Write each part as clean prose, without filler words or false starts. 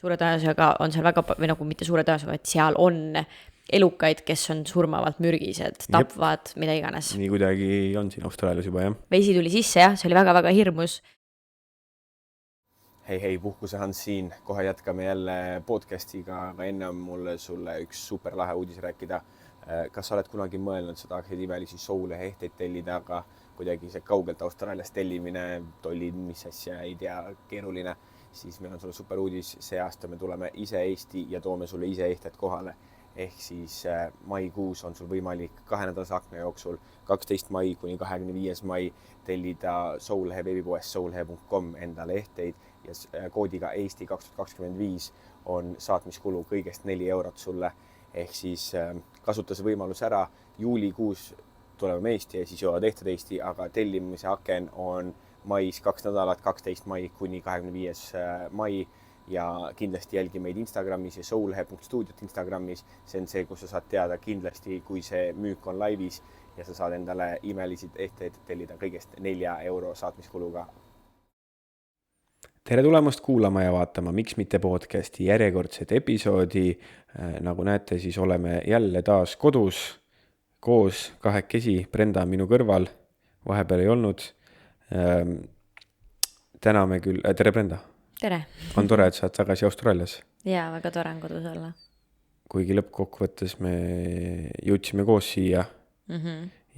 suure tõenäosusega on seal väga, või nagu mitte suure tõenäosusega, et seal on elukaid, kes on surmavalt mürgised, tapvad, mida iganes. Nii kuidagi on siin Austraalias juba, jah. Vesi tuli sisse, jah, see oli väga-väga hirmus. Hei, Puhkuse Hans siin. Kohe jätkame jälle podcastiga, aga enne on mulle sulle üks super lahe uudis rääkida. Kas sa oled kunagi mõelnud, sa tahaksid imelisi soulehe ehteid tellida, aga kuidagi see kaugelt Austraalias tellimine, tollid, mis asja, ei tea, keeruline, siis meil on sulle super uudis. See aasta me tuleme ise Eesti ja toome sulle ise ehted kohale. Ehk siis maikuus on sul võimalik 2 nädalase akna jooksul 12. mai kuni 25. mai tellida soulehe veebipoes soulehe.com endale ehteid ja koodiga Eesti 2025 on saatmiskulu kõigest 4 eurot sulle. Ehk siis kasuta see võimalus ära. Juulikuus tuleme Eesti ja siis jõuavad ehted Eesti, aga tellimise aken on mais 2 nädalat, 12. mai kuni 25. mai. Ja kindlasti jälgi meid Instagramis ja soulehe.stuudiot Instagramis. See on see, kus sa saad teada kindlasti, kui see müük on laivis ja sa saad endale imelisid ehteid tellida kõigest 4 euro saatmiskuluga. Tere tulemast kuulama ja vaatama Miks mitte podcasti järjekordset episoodi. Nagu näete, siis oleme jälle taas kodus koos 2 Brenda minu kõrval. Vahepeal ei olnud. Täna me küll... Tere, Brenda! Tere! On tore, et saad tagasi Austraalias. Jaa, väga tore on kodus olla. Kuigi lõppkokkuvõttes me jõudsime koos siia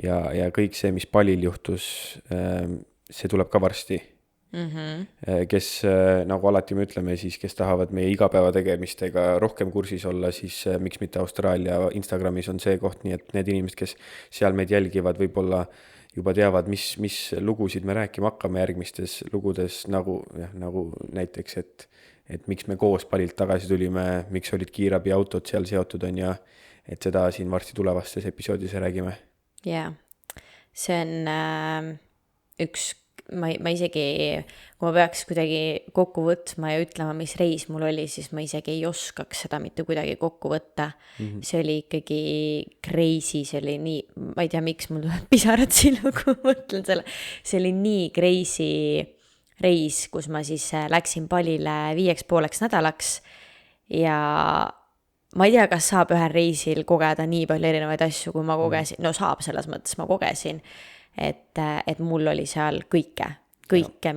ja kõik see, mis palil juhtus, see tuleb ka varsti. Kes, nagu alati me ütleme, siis kes tahavad meie igapäeva tegemistega rohkem kursis olla, siis Miks mitte Austraalia Instagramis on see koht, nii et need inimesed, kes seal meid jälgivad, võib-olla juba teavad, mis lugusid me rääkima hakkame järgmistes lugudes, nagu näiteks, et miks me koos palilt tagasi tulime, miks olid kiirabi autod seal seotud on ja et seda siin varsti tulevastes episoodis räägime. Jaa, see on üks, ma isegi, kui ma peaks kuidagi kokku võtma ja ütlema, mis reis mul oli, siis ma isegi ei oskaks seda mitte kuidagi kokku võtta. See oli ikkagi crazy, see oli nii, ma ei tea, miks mul tuleb pisarad silma, kui ma mõtlen selle. See oli nii crazy reis, kus ma siis läksin palile 5,5 nädalaks ja ma ei tea, kas saab ühel reisil kogeda nii palju erinevaid asju, kui ma kogesin. No saab, selles mõttes ma kogesin. Et mul oli seal kõike,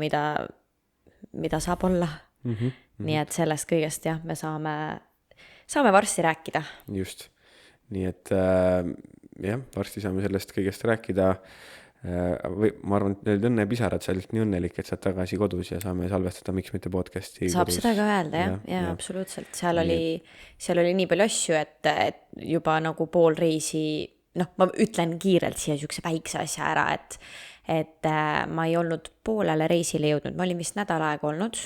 mida saab olla. Nii et sellest kõigest jah, me saame varsti rääkida. Just. Nii et jah, varsti saame sellest kõigest rääkida. Ma arvan, et need õnnepisarad sa olid nii õnnelik, et saad tagasi kodus ja saame salvestada Miks mitte podcasti. Saab kodus. Seda ka öelda, jah, absoluutselt. Seal oli nii palju asju, et juba nagu pool reisi... ma ütlen kiirelt siia sükse väikse asja ära, et ma ei olnud poolele reisile jõudnud, ma olin vist nädal aega olnud,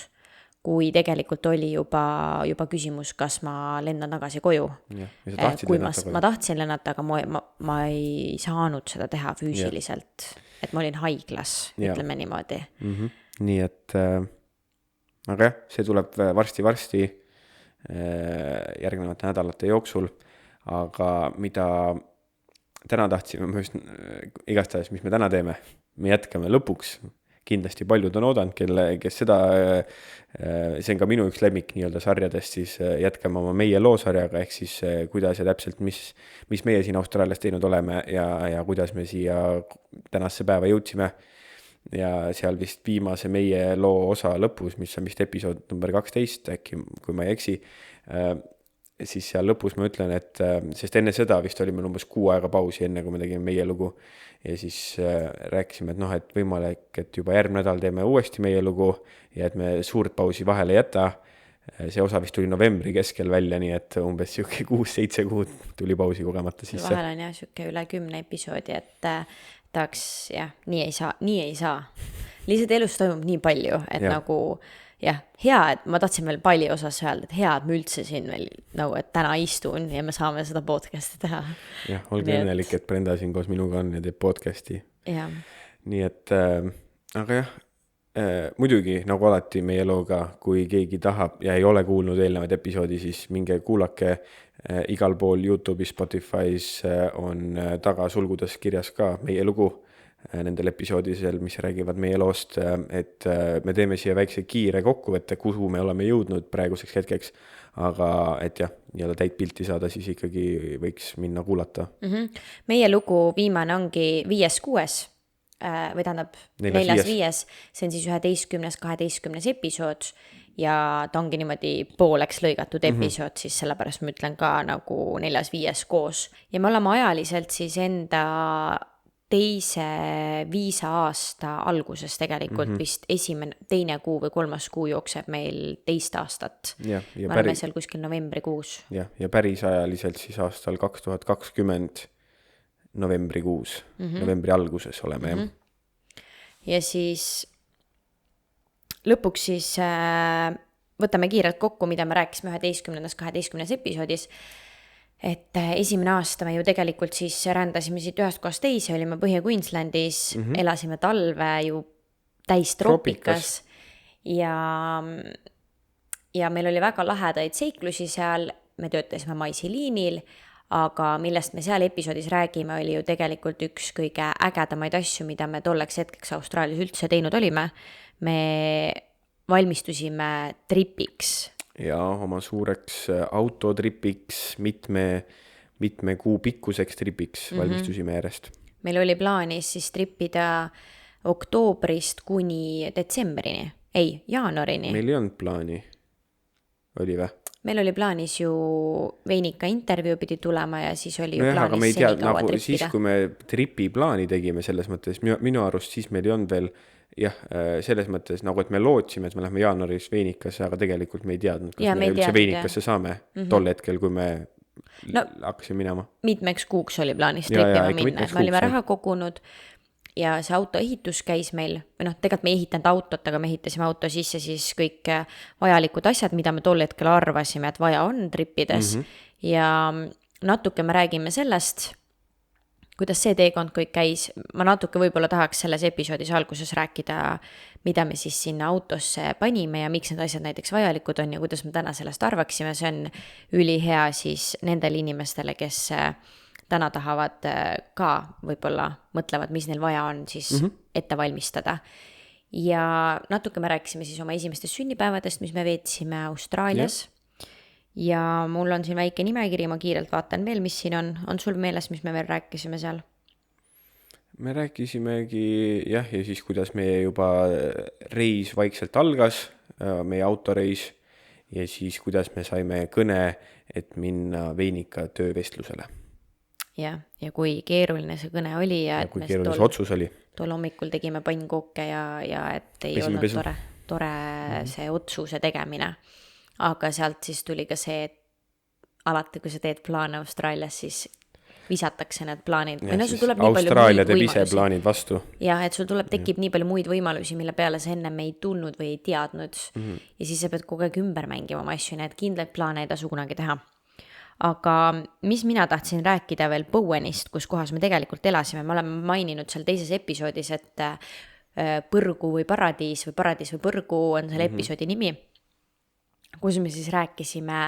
kui tegelikult oli juba küsimus, kas ma lendan tagasi koju. Ma tahtsin lennata, aga ma ei saanud seda teha füüsiliselt, et ma olin haiglas, ütleme niimoodi. Nii et, aga jah, see tuleb varsti järgnevate nädalate jooksul, aga mida täna tahtsime, igastahes, mis me täna teeme, me jätkame lõpuks. Kindlasti paljud on oodanud, kes seda, see on ka minu üks lemmik nii-öelda sarjadest, siis jätkame oma meie loosarjaga, ehk siis kuidas ja täpselt, mis meie siin Austraalias teinud oleme ja kuidas me siia tänasse päeva jõudsime. Ja seal vist viimase meie loo osa lõpus, mis on vist episood number 12, äkki, kui ma ei eksi, siis seal lõpus ma ütlen, et sest enne seda vist oli meil umbes 6 aega pausi, enne kui me tegime meie lugu ja siis rääkisime, et et võimalik, et juba järgmine nädal teeme uuesti meie lugu ja et me suurt pausi vahele ei jäta. See osa vist tuli novembri keskel välja, nii et umbes 6-7 kuud tuli pausi kogemata sisse. Vahel on jah siuke üle 10 episoodi, et tahaks jah, nii ei saa. Lihtsalt elus toimub nii palju, et nagu jah, hea, et ma tahtsin veel palli osas öelda, et hea, et me üldse siin veel nagu, et täna istun ja me saame seda podcasti teha. Jah, olge õnnelik, et Brenda siin koos minuga on ja teeb podcasti. Ja. Nii et, aga jah, muidugi nagu alati meie looga, kui keegi tahab ja ei ole kuulnud eelnevaid episoodi, siis minge kuulake igal pool YouTube'is, Spotify's on taga sulgudes kirjas ka meie lugu. nendel episoodidel, mis räägivad meie loost, et me teeme siia väikse kiire kokkuvõtte, kuhu me oleme jõudnud praeguseks hetkeks, aga et jah, nii-öelda täit pilti saada, siis ikkagi võiks minna kuulata. Meie lugu viimane ongi 5.6. Või tähendab 4.5. See on siis 11., 12. episood ja ta ongi niimoodi pooleks lõigatud episood, siis sellepärast ma ütlen ka nagu 4.5. koos. Ja me oleme ajaliselt siis enda teise viisa-aasta alguses tegelikult vist 1., 2. kuu või 3. kuu jookseb meil 2 aastat. Ja me oleme seal kuskil novembrikuus. Ja päris ajaliselt siis aastal 2020 novembrikuus, novembri alguses oleme jah. Ja siis lõpuks siis võtame kiirelt kokku, mida me rääkisime 11., 12. episoodis, et esimene aasta me ju tegelikult siis rändasime siit ühest kohast teise, olime Põhja-Queenslandis, elasime talve ju täis troopikas ja meil oli väga lahedaid seiklusi seal, me töötasime maisiliinil, aga millest me seal episoodis räägime, oli ju tegelikult üks kõige ägedamaid asju, mida me tolleks hetkeks Austraalias üldse teinud olime. Me valmistusime tripiks. Ja oma suureks autotripiks, mitme kuu pikkuseks tripiks valmistusime järjest. Meil oli plaanis siis tripida oktoobrist kuni detsembrini, jaanuarini. Meil ei olnud plaani, oli või? Meil oli plaanis ju Veinika intervjuu pidi tulema ja siis oli ju plaanis aga me ei tea, senikaua nagu trippida. siis, kui me tripi plaani tegime selles mõttes, minu arust siis meil ei olnud veel selles mõttes nagu, et me lootsime, et me lähme jaanuaris Veinikasse, aga tegelikult me ei teadnud, kas me üldse Veinikasse saame tol hetkel, kui me hakkasime minema. Mitmeks kuuks oli plaanis tripima minna, me olime raha kogunud ja see autoehitus käis meil, või tegelikult me ei ehitanud autot, aga me ehitasime auto sisse siis kõik vajalikud asjad, mida me tol hetkel arvasime, et vaja on trippides ja natuke me räägime sellest, kuidas see teekond kõik käis. Ma natuke võib-olla tahaks selles episoodis alguses rääkida, mida me siis sinna autosse panime ja miks need asjad näiteks vajalikud on ja kuidas me täna sellest arvaksime. See on ülihea siis nendele inimestele, kes täna tahavad ka võib-olla mõtlevad, mis neil vaja on siis ette valmistada. Ja natuke me rääkisime siis oma esimestest sünnipäevadest, mis me veetsime Austraalias. Ja mul on siin väike nimekiri, ma kiirelt vaatan veel, mis siin on. On sul meeles, mis me veel rääkisime seal? Me rääkisimegi ja siis kuidas meie juba reis vaikselt algas, meie autoreis ja siis kuidas me saime kõne, et minna Veinika töövestlusele. Ja kui keeruline see kõne oli ja kui keeruline see otsus oli. Tol hommikul tegime pannkooke ja et ei olnud tore see otsuse tegemine. Aga sealt siis tuli ka see, et alati, kui sa teed plaane Austraalias, siis visatakse need plaanid. Ja siis Austraalia teeb ise plaanid vastu. Ja, et sul tekib nii palju muid võimalusi, mille peale sa enne ei tulnud või ei teadnud. Ja siis sa pead kogu aeg ümber mängima oma asju, need kindlaid plaane ei tasu kunagi teha. Aga mis mina tahtsin rääkida veel Bowenist, kus kohas me tegelikult elasime, me oleme maininud seal teises episoodis, et Põrgu või Paradiis või Põrgu on selle episoodi nimi, kus me siis rääkisime,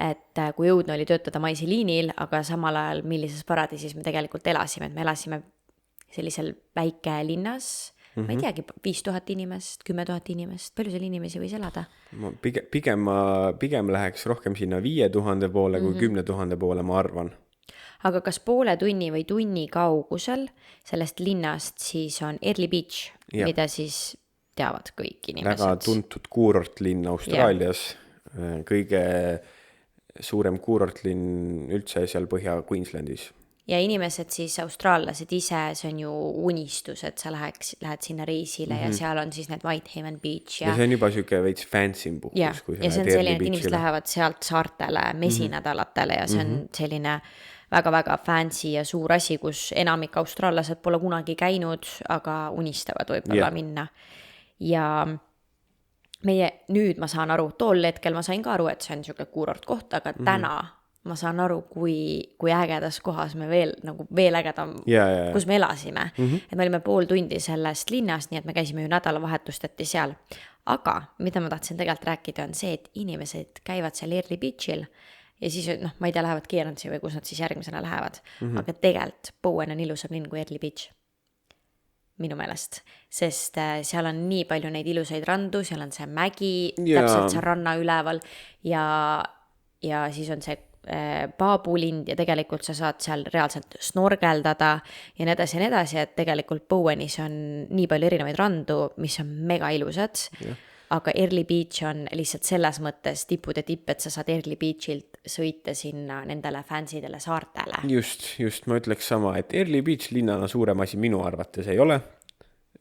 et kui õudne oli töötada maisiliinil, aga samal ajal millises paradiisis me tegelikult elasime, et me elasime sellisel väike linnas, ma ei teagi, 5000 inimest, 10 000 inimest, palju seal inimesi võis elada? Pigem läheks rohkem sinna 5000 poole kui 10 000 poole, ma arvan. Aga kas poole tunni või tunni kaugusel sellest linnast siis on Early Beach, mida siis teavad kõik inimesed? Väga tuntud kuurortlinn Austraalias, kõige suurem kuurortlinn üldse seal Põhja-Queenslandis. Ja inimesed siis, austraallased ise, see on ju unistus, et sa lähed sinna reisile ja seal on siis need Whitehaven Beach. Ja see on juba siuke veits fancy puhkus. Ja see on selline, et inimesed lähevad sealt saartele mesinädalatele ja see on selline väga-väga fancy ja suur asi, kus enamik austraallased pole kunagi käinud, aga unistavad võib-olla minna. Ja nüüd ma saan aru, tol hetkel ma sain ka aru, et see on siuke kuurort koht, aga täna ma saan aru, kui ägedas kohas me veel ägedam, kus me elasime. Et me olime pool tundi sellest linnast, nii et me käisime ju nädalavahetustati seal. Aga mida ma tahtsin tegelikult rääkida on see, et inimesed käivad seal Early Beachil ja siis, ma ei tea, lähevad Cairnsi või kus nad siis järgmisena lähevad. Aga tegelikult Bowen on ilusam linn kui Early Beach. minu meelest, sest seal on nii palju neid ilusaid randu, seal on see mägi, Jaa. täpselt see ranna üleval ja siis on see paabulind ja tegelikult sa saad seal reaalselt snorgeldada ja nii edasi, et tegelikult Bowenis on nii palju erinevaid randu, mis on mega ilusad, aga Early Beach on lihtsalt selles mõttes tippude tipp, et sa saad Early Beachilt sõita sinna nendele fansidele saartele. Just, ma ütleks sama, et Early Beach linnana suurem asi minu arvates ei ole.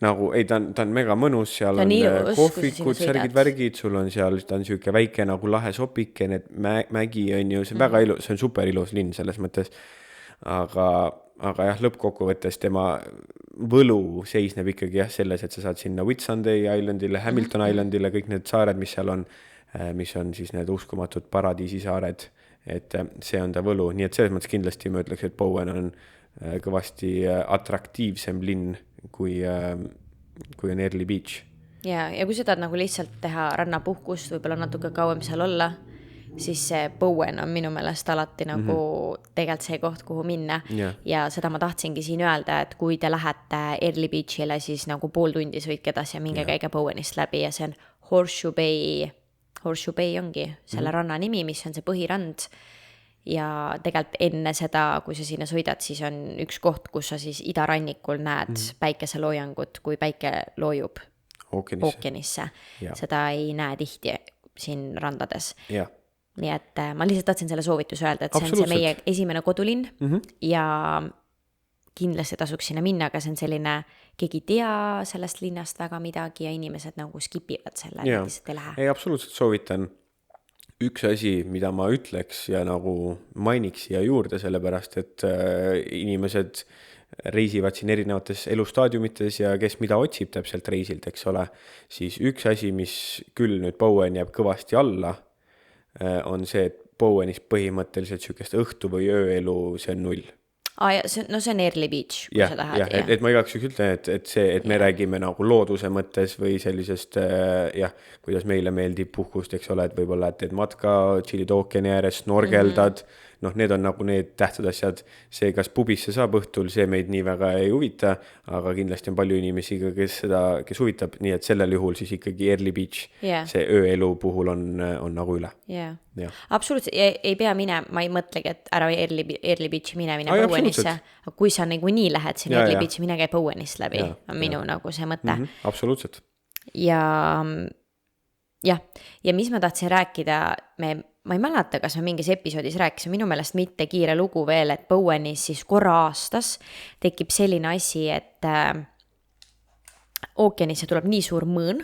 Nagu, ei, ta on mega mõnus, seal on ilus, kohvikud, särgid, värgid, sul on seal, ta on siuke väike nagu lahe sopike, need mägi on ju, see on väga ilus, see on super ilus linn selles mõttes. Aga jah, lõppkokkuvõttes tema võlu seisneb ikkagi selles, et sa saad sinna Whitsunday Islandile, Hamilton Islandile, kõik need saared, mis seal on, mis on siis need uskumatud paradiisisaared, et see on ta võlu. Nii et selles mõttes kindlasti ma ütleks, et Bowen on kõvasti atraktiivsem linn kui on Early Beach. Ja kui sa tahad nagu lihtsalt teha rannapuhkust, võib-olla natuke kauem seal olla, siis see Bowen on minu meelest alati nagu tegelikult see koht, kuhu minna. Ja seda ma tahtsingi siin öelda, et kui te lähete Early Beachile, siis nagu pool tundi sõitke edasi ja minge käige Bowenist läbi ja see on Horseshoe Bay ongi selle ranna nimi, mis on see põhirand. Ja tegelikult enne seda, kui sa sinna sõidad, siis on üks koht, kus sa siis idarannikul näed päikeseloojangut, kui päike loojub ookeanisse. Seda ei näe tihti siin randades. Nii et ma lihtsalt tahtsin selle soovituse öelda, et see on see meie esimene kodulinn ja kindlasti tasuks sinna minna, aga see on selline, keegi tea sellest linnast väga midagi ja inimesed nagu skipivad selle, lihtsalt ei lähe. Ei, absoluutselt soovitan. Üks asi, mida ma ütleks ja nagu mainiks siia juurde, sellepärast, et inimesed reisivad siin erinevates elustaadiumites ja kes mida otsib täpselt reisilt, eks ole, siis üks asi, mis küll nüüd Bowen jääb kõvasti alla, on see, et Bowenis põhimõtteliselt sükest õhtu või ööelu, see on 0. See on Early Beach, kui sa tahad. Et ma igaks ütlen, et me räägime nagu looduse mõttes või sellisest, kuidas meile meeldib puhkust, eks ole, et võib-olla teed matka, chillid ookeani ääres, snorgeldad, need on nagu need tähtsad asjad. See, kas pubisse saab õhtul, see meid nii väga ei huvita, aga kindlasti on palju inimesi, kes huvitab, nii et sellel juhul siis ikkagi Early Beach, see ööelu puhul on nagu üle. Absoluutselt, ei pea mine, ma ei mõtlegi, et ära Early Beachi mine Bowenisse, aga kui sa nagu nii lähed siin Early Beachi, mine käi Bowenist läbi, on minu nagu see mõte. Absoluutselt. Ja mis ma tahtsin rääkida, ma ei mäleta, kas me mingis episoodis rääkisime, minu meelest mitte kiire lugu veel, et Bowenis siis korra aastas tekib selline asi, et ookeanisse tuleb nii suur mõõn,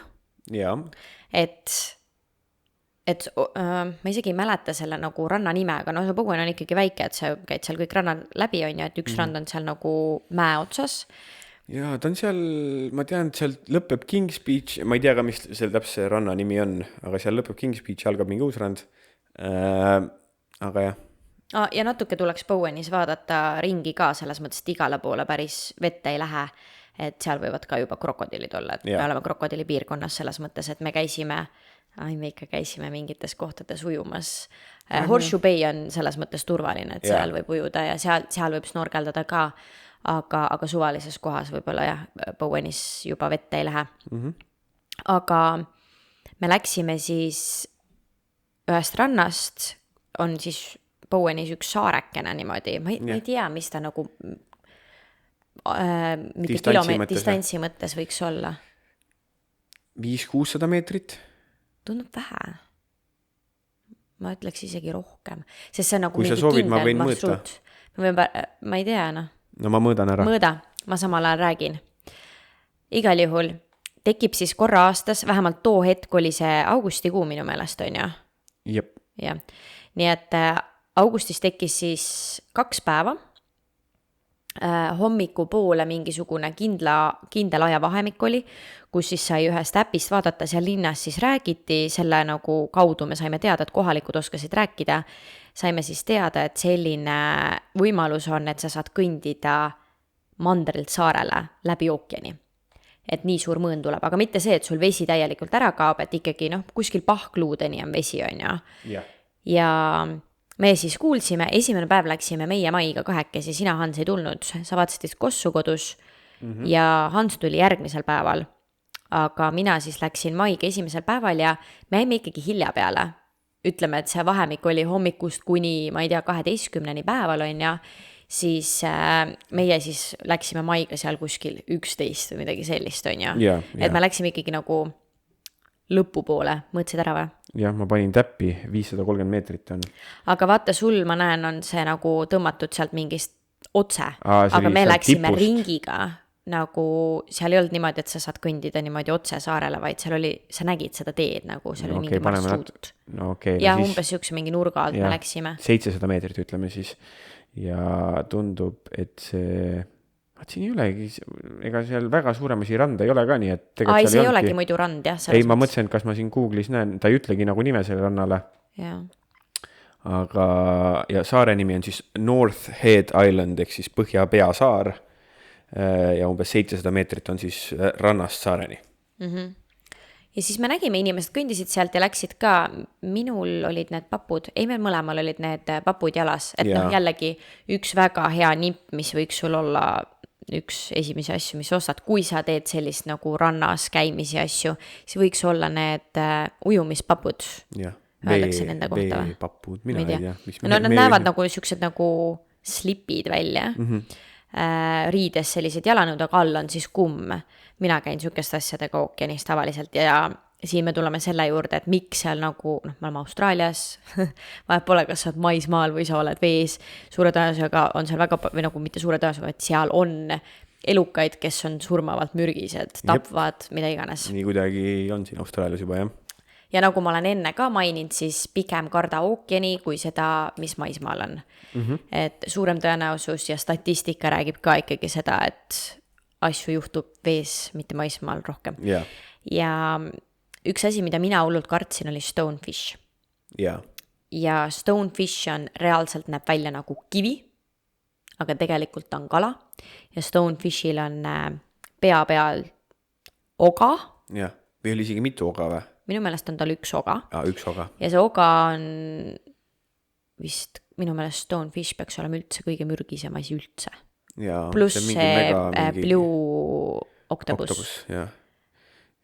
et ma isegi ei mäleta selle nagu ranna nime, aga see Bowen on ikkagi väike, et sa käid seal kõik rannad läbi, on ju, et üks rand on seal nagu mäe otsas. Ja ta on seal, ma tean, et seal lõpeb Kings Beach, ma ei tea ka, mis seal täpse ranna nimi on, aga seal lõpeb Kings Beach, algab mingi uus rand. Aga jah. Ja natuke tuleks Bowenis vaadata ringi ka, selles mõttes, et igale poole päris vette ei lähe, et seal võivad ka juba krokodillid olla, et me oleme krokodilli piirkonnas selles mõttes, et me ikka käisime mingites kohtades ujumas. Horseshoe Bay on selles mõttes turvaline, et seal võib ujuda ja seal võib snorgeldada ka, aga suvalises kohas võib-olla Bowenis juba vette ei lähe. Aga me läksime siis ühest rannast, on siis Bowenis üks saarekene niimoodi, ma ei tea, mis ta nagu distantsi mõttes võiks olla. 500-600 meetrit? Tundub vähe. Ma ütleks isegi rohkem, sest see on nagu kui mingi soovid, kindel marsruut. Ma ei tea, No ma mõõdan ära. Ma samal ajal räägin. Igal juhul tekib siis korra aastas, vähemalt too hetk oli see augustikuu minu meelest, on ju? Jep. Nii et augustis tekkis siis 2 päeva, hommiku poole mingisugune kindel ajavahemik oli, kus siis sai ühest äpist vaadata, seal linnas siis räägiti, selle nagu kaudu me saime teada, et kohalikud oskasid rääkida, saime siis teada, et selline võimalus on, et sa saad kõndida mandrilt saarele läbi ookeani. Et nii suur mõõn tuleb, aga mitte see, et sul vesi täielikult ära kaob, et ikkagi kuskil pahkluudeni on vesi, on ju. Ja me siis kuulsime, esimene päev läksime meie Maiga 2, sina, Hans, ei tulnud, sa vaatasid Kossu kodus ja Hans tuli järgmisel päeval. Aga mina siis läksin Maiga esimesel päeval ja me jäime ikkagi hilja peale. Ütleme, et see vahemik oli hommikust kuni, ma ei tea, 12 päeval on ja siis meie siis läksime Maiga seal kuskil 11 või midagi sellist on ja. Ja. Et me läksime ikkagi nagu lõpupoole, mõtlesid ära või? Jah, ma panin täppi, 530 meetrit on. Aga vaata, sul ma näen, on see nagu tõmmatud sealt mingist otse, see aga oli me sealt läksime tipust. ringiga, nagu seal ei olnud niimoodi, et sa saad kõndida niimoodi otse saarele, vaid seal oli, sa nägid seda teed nagu, seal oli mingi marsruut. No okei. Ja umbes siukse mingi nurga alt me läksime. 700 meetrit ütleme siis. Ja tundub, et see... siin ei olegi, ega seal väga suuremasi randa ei ole ka nii, et Ai, see ei olegi muidu rand, jah. Ei, ma mõtlesin, kas ma siin Google'is näen, ta ei ütlegi nagu nime selle rannale. Jaa. Aga, ja saare nimi on siis North Head Island, ehk siis Põhja-Peasaar. Ja umbes 700 meetrit on siis rannast saareni. Ja siis me nägime, inimesed kõndisid sealt ja läksid ka, minul olid need papud, ei meil mõlemal olid need papud jalas, et noh, jällegi üks väga hea nipp, mis võiks sul olla üks esimesi asju, mis ostad, kui sa teed sellist nagu rannas käimisi asju, siis võiks olla need ujumispapud. Jah, öeldakse nende kohta või? Veepapud, mina ei tea. No nad näevad nagu siuksed nagu slipid välja. Riides sellised jalanõud, aga all on siis kumm. Mina käin siukest asjadega ookeanis tavaliselt ja siin me tuleme selle juurde, et miks seal nagu, noh, me oleme Austraalias, vahet pole, kas sa oled maismaal või sa oled vees, suure tõenäosusega on seal väga, või nagu mitte suure tõenäosusega, et seal on elukaid, kes on surmavalt mürgised, tapvad, mida iganes. Nii kuidagi on siin Austraalias juba, jah. Ja nagu ma olen enne ka maininud, siis pigem karda ookeani kui seda, mis maismaal on. Et suurem tõenäosus ja statistika räägib ka ikkagi seda, et asju juhtub vees, mitte maismaal rohkem. Yeah. Ja üks asi, mida mina hullult kartsin, oli stonefish. Yeah. Ja stonefish on reaalselt näeb välja nagu kivi, aga tegelikult on kala. Ja stonefishil on pea peal oga. Jah, või oli isegi mitu oga või? Minu meelest on tal üks oga. Üks oga. Ja see oga on vist, minu meelest stonefish peaks olema üldse kõige mürgisem asi üldse. Pluss see blue octopus. Jah.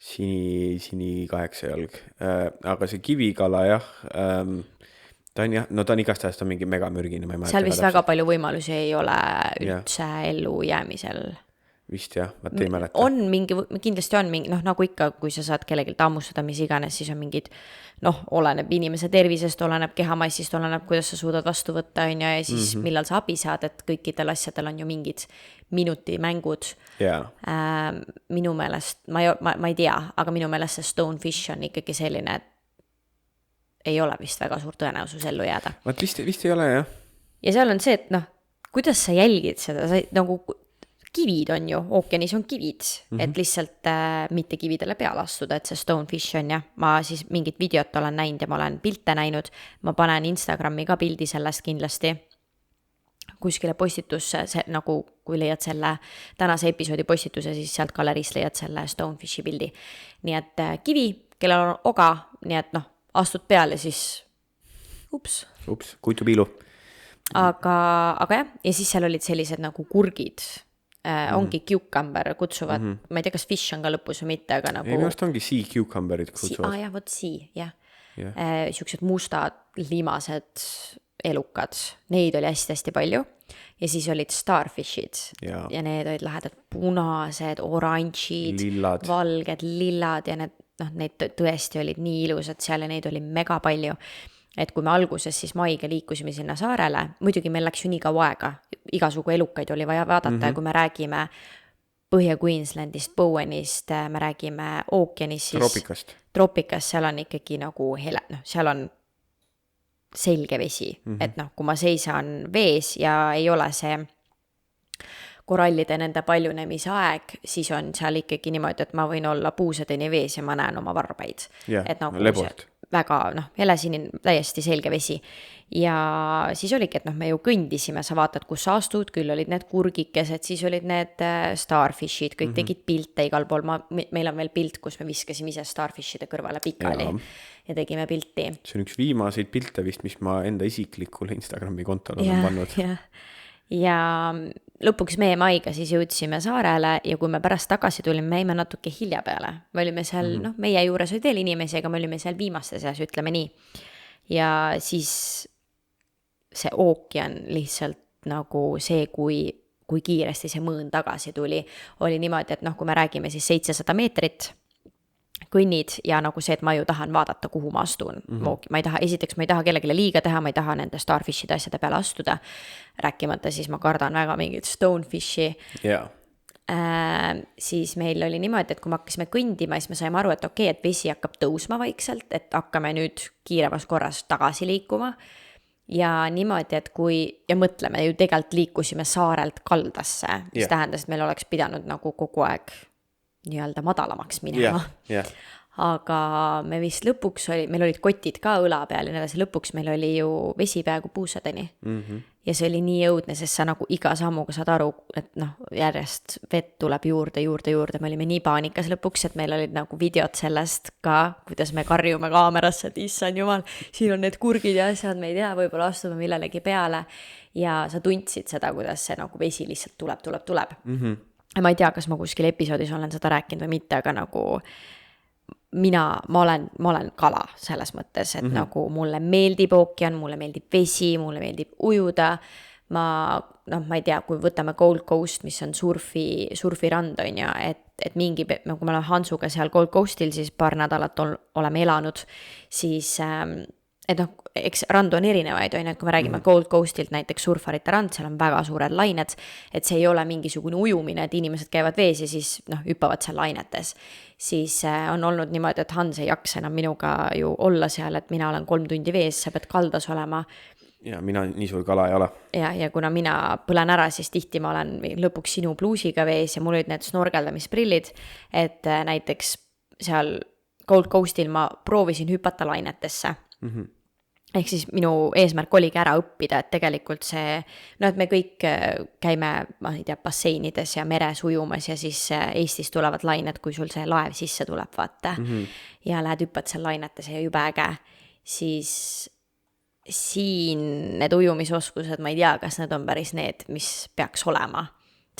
Sini 8 jalg. Aga see kivikala, jah, ta on jah, no ta on igastahes, ta on mingi megamürgine. Seal vist väga palju võimalusi ei ole üldse ellu jäämisel. Vist jah, ma ei mäleta. On mingi, kindlasti on mingi, noh nagu ikka, kui sa saad kellegilt ammustada, mis iganes, siis on mingid, noh, oleneb inimese tervisest, oleneb kehamassist, oleneb, kuidas sa suudad vastu võtta, ja siis millal sa abi saad, et kõikidel asjadel on ju mingid minutimängud. Yeah. Minu meelest, ma ei tea, aga minu meelest see stonefish on ikkagi selline, et ei ole vist väga suur tõenäosus ellu jääda. Vist ei ole, jah. Ja seal on see, et noh, kuidas sa jälgid seda, sa nagu kivid on ju, ookeanis on kivid, et lihtsalt mitte kividele peale astuda, et see stonefish on ja ma siis mingit videot olen näinud ja ma olen pilte näinud, ma panen Instagrami ka pildi sellest kindlasti kuskile postitusse, see nagu kui leiad selle tänase episoodi postituse, siis sealt galeriist leiad selle stonefishi pildi. Nii et kivi, kellel on oga, nii et noh, astud peale siis ups, kuitu piilu. Aga jah, ja siis seal olid sellised nagu kurgid, ongi cucumber kutsuvad, ma ei tea, kas fish on ka lõpus või mitte, aga nagu... Ei, minu arust ongi sea cucumberid kutsuvad. Jah, võt sea, jah. Siuksed mustad, limased elukad, neid oli hästi-hästi palju. Ja siis olid starfishid ja need olid lahedad punased, oranžid, valged, lillad ja need tõesti olid nii ilusad seal ja neid oli mega palju. Et kui me alguses siis maiga liikusime sinna saarele, muidugi meil läks ju nii kaua aega, igasugu elukaid oli vaja vaadata ja kui me räägime Põhja-Queenslandist, Bowenist, me räägime ookeanist, siis tropikast, seal on ikkagi nagu hele, seal on selge vesi, et kui ma seisan vees ja ei ole see korallide nende paljunemise aeg, siis on seal ikkagi niimoodi, et ma võin olla puusadeni vees ja ma näen oma varbaid. Et nagu lebort. Väga, helesinin, täiesti selge vesi. Ja siis oligi, et me ju kõndisime, sa vaatad, kus sa astud, küll olid need kurgikesed, siis olid need starfishid, kõik tegid pilte igal pool, meil on veel pilt, kus me viskasime ise starfishide kõrvale pikali ja tegime pilti. See on üks viimaseid pilte vist, mis ma enda isiklikule Instagrami kontole olen pannud. ja lõpuks meie Maiga siis jõudsime saarele ja kui me pärast tagasi tulime, me jäime natuke hilja peale. Me olime seal, meie juures oli veel inimesi, aga me olime seal viimaste seas, ütleme nii. Ja siis see ookean lihtsalt nagu see, kui kiiresti see mõõn tagasi tuli, oli niimoodi, et kui me räägime siis 700 meetrit, kõnnid ja nagu see, et ma ju tahan vaadata, kuhu ma astun. Ma ei taha, esiteks ma ei taha kellelegi liiga teha, ma ei taha nende starfishide asjade peale astuda. Rääkimata siis ma kardan väga mingit stonefishi. Yeah. Siis meil oli niimoodi, et kui me hakkasime kõndima, siis me saime aru, et okei, et vesi hakkab tõusma vaikselt, et hakkame nüüd kiiremas korras tagasi liikuma. Ja niimoodi, et ja mõtleme, ju tegelikult liikusime saarelt kaldasse, mis tähendas, et meil oleks pidanud nagu kogu aeg nii-öelda madalamaks minema. Aga me vist lõpuks meil olid kotid ka õla peal ja lõpuks meil oli ju vesi peaaegu puusadeni. Ja see oli nii jõudne, sest sa nagu iga sammuga saad aru, et järjest vett tuleb juurde. Me olime nii paanikas lõpuks, et meil olid nagu videod sellest ka, kuidas me karjume kaamerasse, et issand jumal, siin on need kurgid ja asjad, me ei tea, võib-olla astume millelegi peale. Ja sa tundsid seda, kuidas see nagu vesi lihtsalt tuleb. Ma ei tea, kas ma kuskil episoodis olen seda rääkinud või mitte, aga nagu ma olen kala selles mõttes, et nagu mulle meeldib ookean, mulle meeldib vesi, mulle meeldib ujuda. Ma ei tea, kui võtame Gold Coast, mis on surfirand on ja, et mingi, kui me oleme Hansuga seal Gold Coastil, siis paar nädalat oleme elanud, siis eks randu on erinevaid, on, et kui me räägime Gold Coastilt näiteks surfarite rand, seal on väga suured lained, et see ei ole mingisugune ujumine, et inimesed käivad vees ja siis hüppavad seal lainetes. Siis on olnud niimoodi, et Hans ei jaksa enam minuga ju olla seal, et mina olen 3 tundi vees, sa pead kaldas olema. Ja mina nii suur kala ei ole. Ja kuna mina põlen ära, siis tihti ma olen lõpuks sinu pluusiga vees ja mul olid need snorgeldamisprillid, et näiteks seal Gold Coastil ma proovisin hüpata lainetesse. Ehk siis minu eesmärk oligi ära õppida, et tegelikult see, et me kõik käime, ma ei tea, basseinides ja meres ujumas ja siis Eestis tulevad lained, kui sul see laev sisse tuleb, vaata. Ja lähed hüppad seal lainetes ja jube äge. Siis siin need ujumisoskused, ma ei tea, kas need on päris need, mis peaks olema.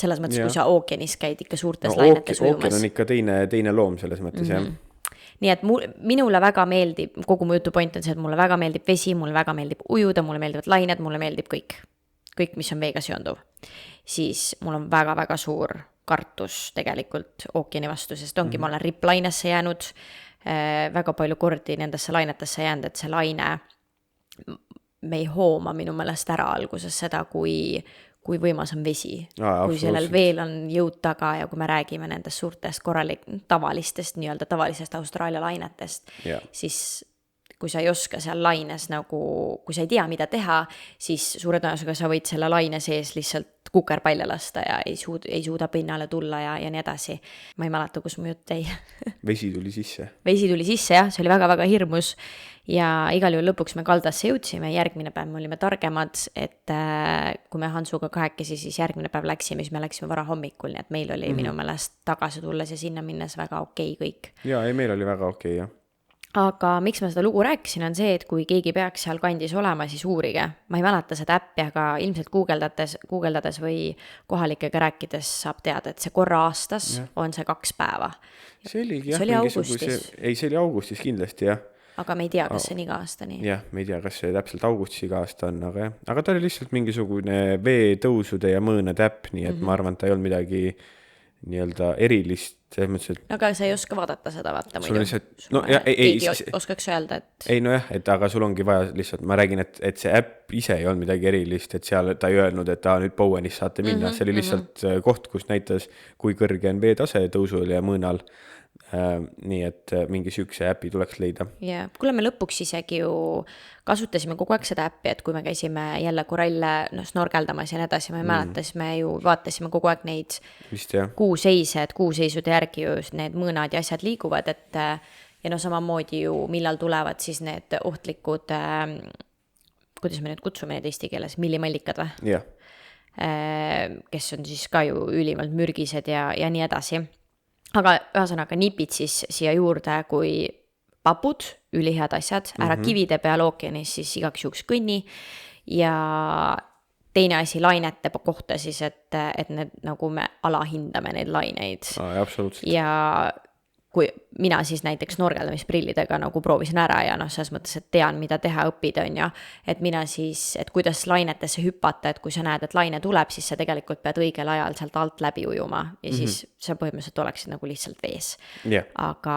Selles mõttes, kui sa ookeanis käid ikka suurtes lainetes ujumas. Ookean on ikka teine loom selles mõttes, jah. Nii et minule väga meeldib, kogu mu jutu point on see, et mulle väga meeldib vesi, mulle väga meeldib ujuda, mulle meeldivad lained, mulle meeldib kõik, mis on veega seonduv. Siis mul on väga-väga suur kartus tegelikult ookeani vastu, sest ongi, ma olen riplainesse jäänud, väga palju kordi nendesse lainetesse jäänud, et see laine, me ei hooma minu meelest ära alguses seda, kui võimas on vesi, kui sellel veel on jõud taga ja kui me räägime nendest suurtest tavalistest Austraalia lainetest, siis kui sa ei oska seal laines nagu, kui sa ei tea, mida teha, siis suure tõenäosusega sa võid selle laine sees lihtsalt kukerpalle lasta ja ei suuda pinnale tulla ja nii edasi. Ma ei mäleta, kus mu jutt jäi. Vesi tuli sisse, jah, see oli väga-väga hirmus ja igal juhul lõpuks me kaldasse jõudsime, järgmine päev me olime targemad, et kui me Hansuga kahekesi, siis järgmine päev läksime, siis me läksime vara hommikul, nii et meil oli minu meelest tagasi tulles ja sinna minnes väga okei kõik. Ja, meil oli väga okei, jah. Aga miks ma seda lugu rääkisin, on see, et kui keegi peaks seal kandis olema, siis uurige. Ma ei mäleta seda äppi, aga ilmselt guugeldades või kohalikega rääkides saab teada, et see korra aastas on see 2 päeva. See oligi, see oli augustis. See oli augustis kindlasti, jah. Aga me ei tea, kas see on iga aasta nii. Jah, me ei tea, kas see täpselt augustis iga aasta on, aga ta oli lihtsalt mingisugune veetõusude ja mõõnade äpp, nii et ma arvan, et ta ei olnud midagi nii-öelda erilist. Aga sa ei oska vaadata seda, vaata muidu. Keegi oskaks öelda, et... Ei, nojah, et aga sul ongi vaja lihtsalt, ma räägin, et see äpp ise ei olnud midagi erilist, et seal ta ei öelnud, et nüüd Bowenis saate minna. See oli lihtsalt koht, kus näitas, kui kõrge on veetase tõusul ja mõõnal. Nii et mingi sükse äpi tuleks leida. Ja, kuule me lõpuks isegi ju kasutasime kogu aeg seda äppi, et kui me käisime jälle koralle snorgeldamas ja nii edasi, me mäletas, me ju vaatasime kogu aeg neid kuuseisude järgi ju need mõõnad ja asjad liiguvad, et ja samamoodi ju millal tulevad siis need ohtlikud, kuidas me nüüd kutsume need eesti keeles, millimallikad või? Jah. Kes on siis ka ju ülimalt mürgised ja nii edasi. Aga ühesõnaga nipid siis siia juurde, kui papud, ülihead asjad, ära kivide peal ookeanis, siis igaks juhuks kõnni ja teine asi lainete kohta siis, et need nagu me alahindame neid laineid. Absoluutselt. Ja kui mina siis näiteks snorgeldamisprillidega nagu proovisin ära ja noh, selles mõttes, et tean, mida teha, õppida on ja, et mina siis, et kuidas lainetesse hüpata, et kui sa näed, et laine tuleb, siis sa tegelikult pead õigel ajal sealt alt läbi ujuma ja siis sa põhimõtteliselt oleksid nagu lihtsalt vees. Yeah. Aga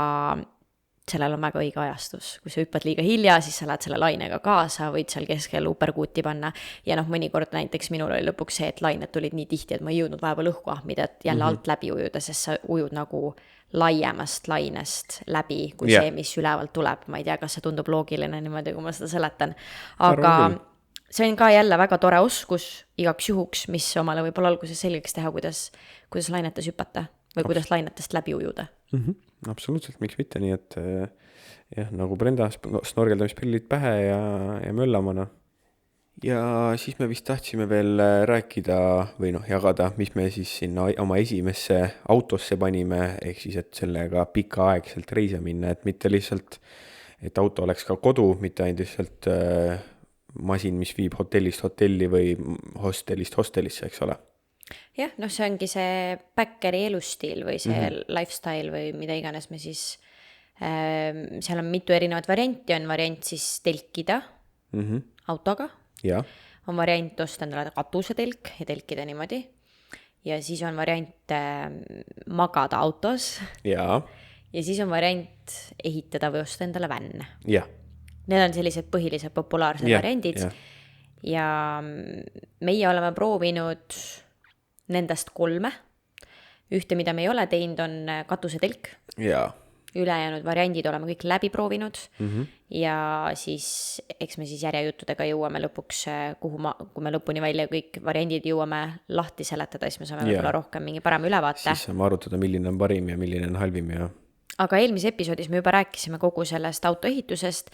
sellel on väga õige ajastus. Kui sa hüppad liiga hilja, siis sa lähed selle lainega kaasa, võid seal keskel uperkuuti panna. Ja noh, mõnikord näiteks minul oli lõpuks see, et lained tulid nii tihti, et ma ei jõudnud vahepeal õhku ahmida, et jälle alt läbi ujuda, sest sa ujud nagu laiemast lainest läbi, kui see, mis ülevalt tuleb. Ma ei tea, kas see tundub loogiline niimoodi, kui ma seda seletan. Aga see on ka jälle väga tore oskus igaks juhuks, mis omale võib-olla alguses selgeks teha, kuidas lainetes hüpata või kuidas lainetest läbi ujuda. Absoluutselt, miks mitte, nii et jah, nagu Brenda, snorgeldamispillid pähe ja möllamana. Ja siis me vist tahtsime veel rääkida või noh, jagada, mis me siis sinna oma esimesse autosse panime, ehk siis, et sellega pikaaegselt reise minna, et mitte lihtsalt, et auto oleks ka kodu, mitte ainult lihtsalt masin, mis viib hotellist hotelli või hostellist hostellisse, eks ole. Jah, noh, see ongi see backeri elustiil või see lifestyle või mida iganes me siis, seal on mitu erinevat varianti, on variant siis telkida autoga, on variant osta endale katusetelk ja telkida niimoodi ja siis on variant magada autos ja siis on variant ehitada või osta endale vänn. Need on sellised põhilised populaarsed variandid ja meie oleme proovinud nendest 3. Ühte, mida me ei ole teinud, on katusetelk. Ülejäänud variandid oleme kõik läbi proovinud ja siis eks me siis järjejuttudega jõuame lõpuks, kui me lõpuni välja kõik variandid jõuame lahti seletada, siis me saame võib-olla rohkem mingi parem ülevaate. Siis saame arutada, milline on parim ja milline on halvim ja aga eelmises episoodis me juba rääkisime kogu sellest autoehitusest,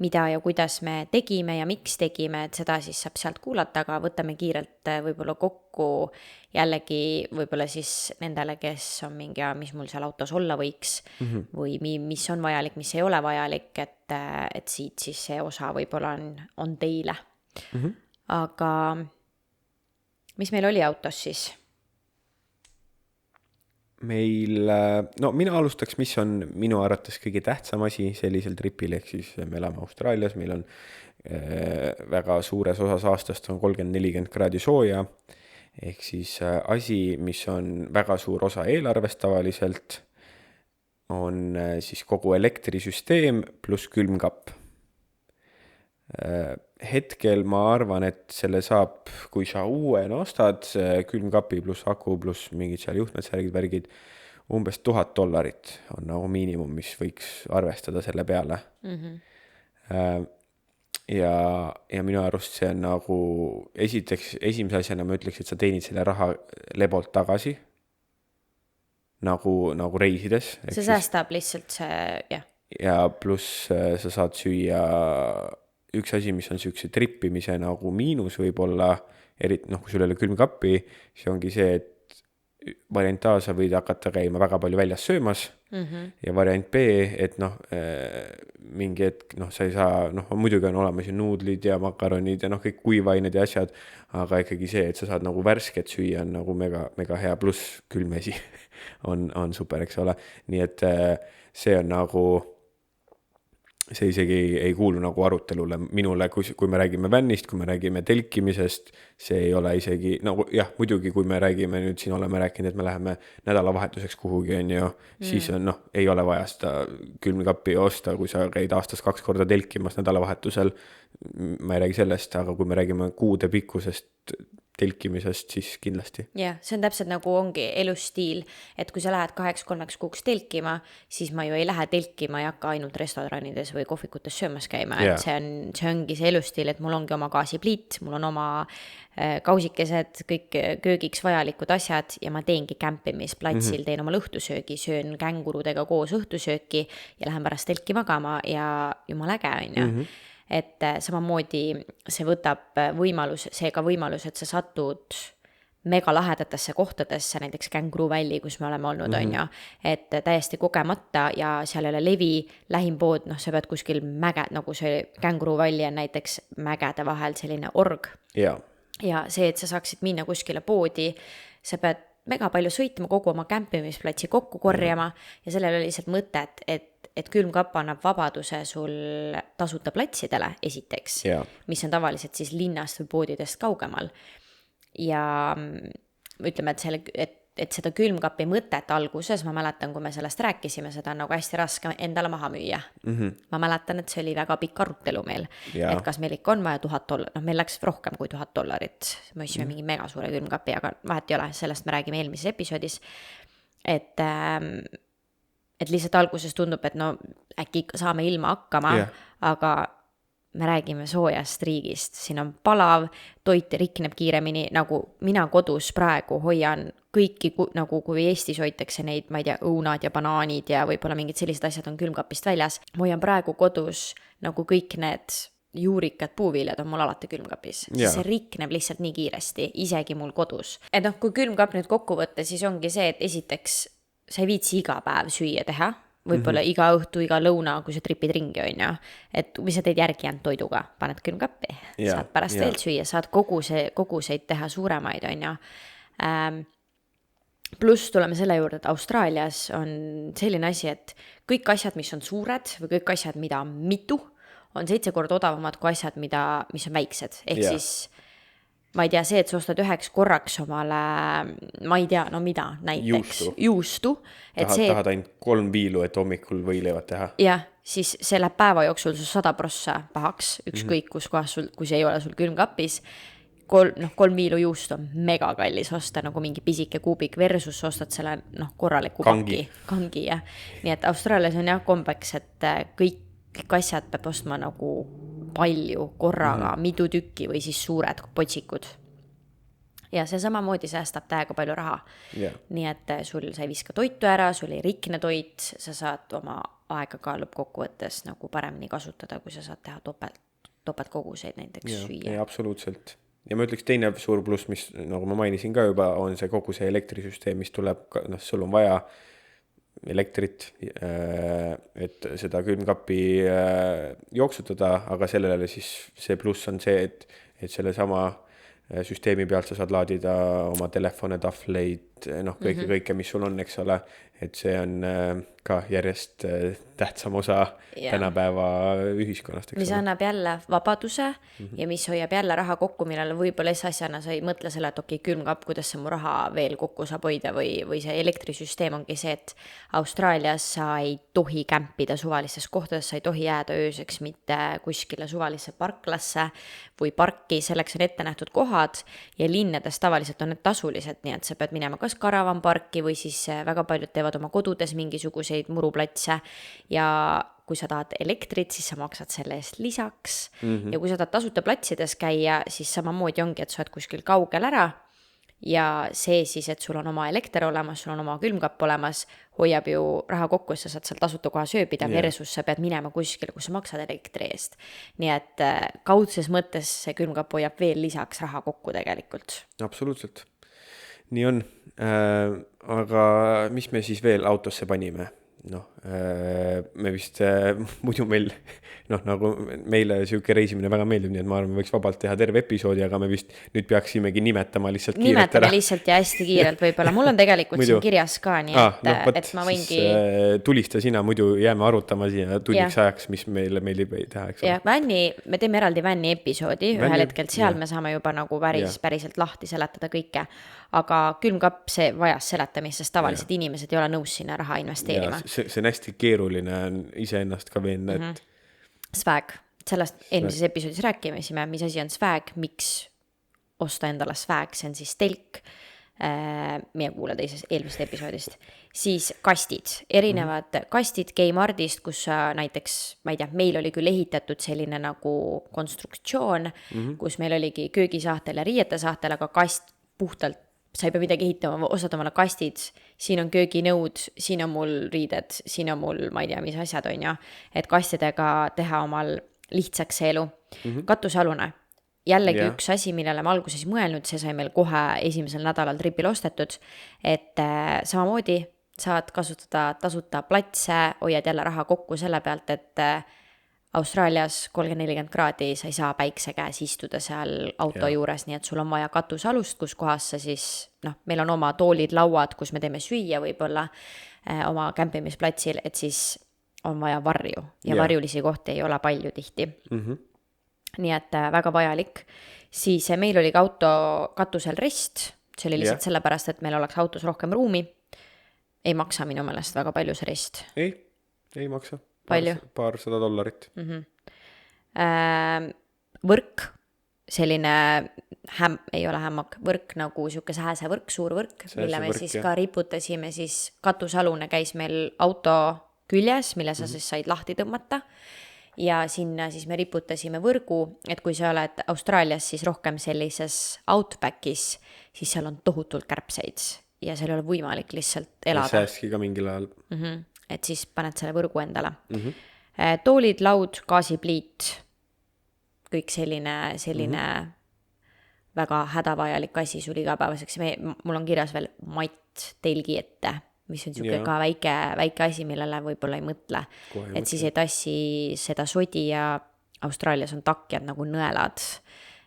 mida ja kuidas me tegime ja miks tegime, et seda siis saab sealt kuulata, aga võtame kiirelt võib-olla kokku jällegi võib-olla siis nendele, kes on mingi, mis mul seal autos olla võiks või mis on vajalik, mis ei ole vajalik, et siit siis see osa võib-olla on teile. Aga mis meil oli autos siis? Meil, no mina alustaks, mis on minu arvates kõige tähtsam asi sellisel tripil, ehk siis me elame Austraalias, meil on väga suures osas aastast on 30-40 kraadi sooja, ehk siis asi, mis on väga suur osa eelarvest tavaliselt, on siis kogu elektrisüsteem pluss külmkapp. Hetkel ma arvan, et selle saab, kui sa uuen ostad, külmkapi pluss aku pluss mingid seal juhtmed, särgid, värgid, umbes $1000 on nagu miinimum, mis võiks arvestada selle peale. Ja minu arust see on nagu esimese asjana ma ütleks, et sa teenid selle raha lebolt tagasi, nagu reisides. See säästab lihtsalt see, jah. Ja pluss sa saad süüa üks asi, mis on selline trippimise nagu miinus võib-olla, eriti kui sul ei ole külmkappi, see ongi see, et variant A, sa võid hakata käima väga palju väljas söömas ja variant B, et mingi hetk, sa ei saa, muidugi on olemas ju nuudlid ja makaronid ja kõik kuivained ja asjad, aga ikkagi see, et sa saad nagu värsket süüa on nagu mega, mega hea, pluss külmesi on super, eks ole. Nii et see on nagu see isegi ei kuulu nagu arutelule minule, kui me räägime vännist, kui me räägime telkimisest, see ei ole isegi, jah, muidugi kui me räägime nüüd, siin oleme rääkinud, et me läheme nädalavahetuseks kuhugi, siis on, ei ole vaja seda külmkappi osta, kui sa käid aastas 2 korda telkimas nädalavahetusel, ma ei räägi sellest, aga kui me räägime kuude pikkusest telkimisest, siis kindlasti. Jah, see on täpselt nagu ongi elustiil, et kui sa lähed 2-3 kuuks telkima, siis ma ju ei lähe telkima ja hakka ainult restoranides või kohvikutes söömas käima, et see ongi see elustiil, et mul ongi oma gaasipliit, mul on oma kausikesed, kõik köögiks vajalikud asjad ja ma teengi kämpimisplatsil, teen oma õhtusöögi, söön kängurudega koos õhtusööki ja lähen pärast telki magama ja jumala äge on ju. Et samamoodi see võtab võimalus, et sa satud mega lahedatesse kohtadesse, näiteks Känguruvälli, kus me oleme olnud, on ju, et täiesti kogemata ja seal ei ole levi, lähim pood, sa pead kuskil mäge, nagu see Känguruvälli on näiteks mägede vahel selline org. Jaa. ja see, et sa saaksid minna kuskile poodi, sa pead mega palju sõitma, kogu oma kämpimisplatsi kokku korjama ja sellel oli lihtsalt mõte, et külmkapp annab vabaduse sul tasuta platsidele esiteks, mis on tavaliselt siis linnast või poodidest kaugemal. Ja ütleme, et seda külmkapi mõtet alguses, ma mäletan, kui me sellest rääkisime, seda on nagu hästi raske endale maha müüa. Ma mäletan, et see oli väga pikk arutelu meil, et kas meil ikka on vaja $1000, meil läks rohkem kui $1000, me võisime mingi mega suure külmkapi, aga vahet ei ole, sellest me räägime eelmises episoodis, et lihtsalt alguses tundub, et no äkki saame ilma hakkama, aga me räägime soojast riigist, siin on palav, toit rikneb kiiremini, nagu mina kodus praegu hoian kõiki, nagu kui Eestis hoitakse neid, ma ei tea, õunad ja banaanid ja võib-olla mingid sellised asjad on külmkapist väljas. Ma hoian praegu kodus nagu kõik need juurikad puuviljad on mul alati külmkapis. See rikneb lihtsalt nii kiiresti, isegi mul kodus. Et noh, kui külmkapp nüüd kokku võtta, siis ongi see, et esiteks sa ei viitsi iga päev süüa teha, võib-olla iga õhtu, iga lõuna, kui sa tripid ringi, on ju. Et mis sa teed järgi jäänud toiduga, paned külmkappi, saad pärast veel süüa, saad koguseid teha suuremaid, on ju. Pluss tuleme selle juurde, et Austraalias on selline asi, et kõik asjad, mis on suured või kõik asjad, mida on mitu, on 7 korda odavamad kui asjad, mis on väiksed. Ehk siis ma ei tea, see, et sa ostad üheks korraks omale, ma ei tea, no mida, näiteks juustu. Tahad ainult 3 viilu, et hommikul võileivad teha. Jah, siis see läheb päeva jooksul sul 100% pahaks, ükskõik kus kohas sul, kui see ei ole sul külmkapis. 3 viilu juust on mega kallis osta, nagu mingi pisike kuubik versus ostad selle korraliku kangi. Ja. Nii et Austraalias on kombeks, et kõik asjad peab ostma nagu palju korraga, mitu tükki või siis suured potsikud. Ja see samamoodi säästab täiega palju raha. Nii et sul sa ei viska toitu ära, sul ei rikne toit, sa saad oma aega ka lõppkokkuvõttes nagu paremini kasutada, kui sa saad teha topelt koguseid näiteks süüa. Ja, absoluutselt. Ja ma ütleks teine suur pluss, mis nagu ma mainisin ka juba, on see kogu see elektrisüsteem, mis tuleb, sul on vaja elektrit, et seda külmkapi jooksutada, aga sellele siis see pluss on see, et selle sama süsteemi pealt sa saad laadida oma telefone, tahvleid, kõike, mis sul on, eks ole, et see on ka järjest tähtsam osa tänapäeva ühiskonnast. Mis annab jälle vabaduse ja mis hoiab jälle raha kokku, millele võib-olla asjana sa ei mõtle selle, et okei, külmkapp, kuidas see mu raha veel kokku saab hoida või see elektrisüsteem ongi see, et Austraalias sa ei tohi kämpida suvalistes kohtades, sa ei tohi jääda ööseks mitte kuskile suvalisse parklasse või parki, selleks on ette nähtud kohad ja linnades tavaliselt on need tasulised, nii et sa pead minema kas karavanparki või siis väga paljud teevad oma kodudes mingisuguseid muruplatse ja kui sa tahad elektrit, siis sa maksad selle eest lisaks ja kui sa tahad tasuta platsides käia, siis samamoodi ongi, et sa oled kuskil kaugel ära ja see siis, et sul on oma elekter olemas, sul on oma külmkapp olemas, hoiab ju raha kokku, sa saad seal tasuta kohas ööbida versus sa pead minema kuskile, kus sa maksad elektri eest. Nii et kaudses mõttes see külmkapp hoiab veel lisaks raha kokku tegelikult. Absoluutselt. Nii on. Aga mis me siis veel autosse panime? Me vist muidu meil nagu meile siuke reisimine väga meeldib, nii et ma arvan, me võiks vabalt teha terve episoodi, aga me vist nüüd peaksimegi nimetama lihtsalt kiirelt ära. Lihtsalt ja hästi kiirelt võib-olla. Mul on tegelikult siin kirjas ka, nii et ma võingi... Tulista sina, muidu jääme arutama siia tunniks ajaks, mis meile meeldib teha. Ja me teeme eraldi vänni episoodi, ühel hetkel seal me saame juba nagu päriselt lahti seletada kõike, aga külmkapp see vajas seletamist, sest tavaliselt inimesed ei ole nõus sinna raha investeerima. See on hästi keeruline iseennast ka veenda, et Swag, sellest eelmises episoodis rääkimesime, mis asi on swag, miks osta endale swag, see on siis telk, meie kuule eelmisest episoodist, siis kastid, erinevad kastid Kmartist, kus näiteks, ma ei tea, meil oli küll ehitatud selline nagu konstruktsioon, kus meil oligi köögisahtel ja riietesahtel, aga kast puhtalt sa ei pea midagi ehitama, osad omale kastid, siin on kööginõud, siin on mul riided, siin on mul, ma ei tea, mis asjad on ja, et kastidega teha omal lihtsaks see elu. Katusalune, jällegi üks asi, millele ma alguses mõelnud, see sai meil kohe esimesel nädalal tripil ostetud, et samamoodi saad kasutada tasuta platse, hoiad jälle raha kokku selle pealt, et Austraalias 30-40 kraadi, sa ei saa päikse käes istuda seal auto juures, nii et sul on vaja katusalust, kus kohas sa siis, meil on oma toolid, lauad, kus me teeme süüa võib-olla oma kämpimisplatsil, et siis on vaja varju ja varjulisi kohti ei ole palju tihti. Nii et väga vajalik. Siis meil oli ka auto katusel rist, see oli lihtsalt sellepärast, et meil oleks autos rohkem ruumi. Ei maksa minu meelest väga palju see rist. Ei maksa. Palju? $200. Võrk, selline ei ole hämmak, võrk nagu siuke sääsevõrk, suur võrk, mille me siis ka riputasime, siis katusalune käis meil auto küljes, mille sa siis said lahti tõmmata ja sinna siis me riputasime võrgu, et kui sa oled Austraalias siis rohkem sellises outbackis, siis seal on tohutult kärbseid ja seal ei ole võimalik lihtsalt elada. Ja sääski ka mingil ajal. Et siis paned selle võrgu endale. Toolid, laud, gaasipliit, kõik selline väga hädavajalik asi sul igapäevaseks. Mul on kirjas veel matt telgi ette, mis on siuke ka väike asi, millele võib-olla ei mõtle. Et siis ei tassi seda sodi ja Austraalias on takjad nagu nõelad,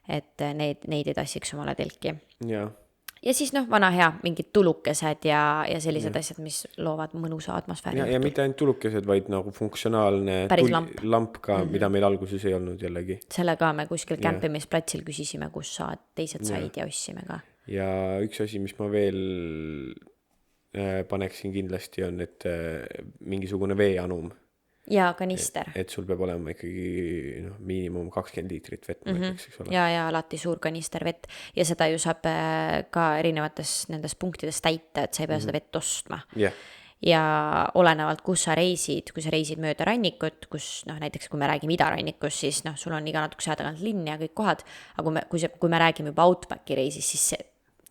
et neid ei tassiks omale telki. Ja siis vana hea, mingid tulukesed ja sellised asjad, mis loovad mõnusa atmosfääri. Ja mitte ainult tulukesed, vaid nagu funktsionaalne lamp ka, mida meil alguses ei olnud jällegi. Selle ka me kuskil kämpimisplatsil küsisime, kus teised said ja ostsime ka. Ja üks asi, mis ma veel paneksin kindlasti on, et mingisugune veeanum. Ja kanister. Et sul peab olema ikkagi miinimum 20 liitrit vett. Ja alati suur kanister vett. Ja seda ju saab ka erinevates nendes punktides täita, et sa ei pea seda vett ostma. Ja olenevalt, kus sa reisid, kui sa reisid mööda rannikut, kus näiteks kui me räägime idarannikus, siis sul on iga natuke tagant linn ja kõik kohad, aga kui me räägime juba outbacki reisis, siis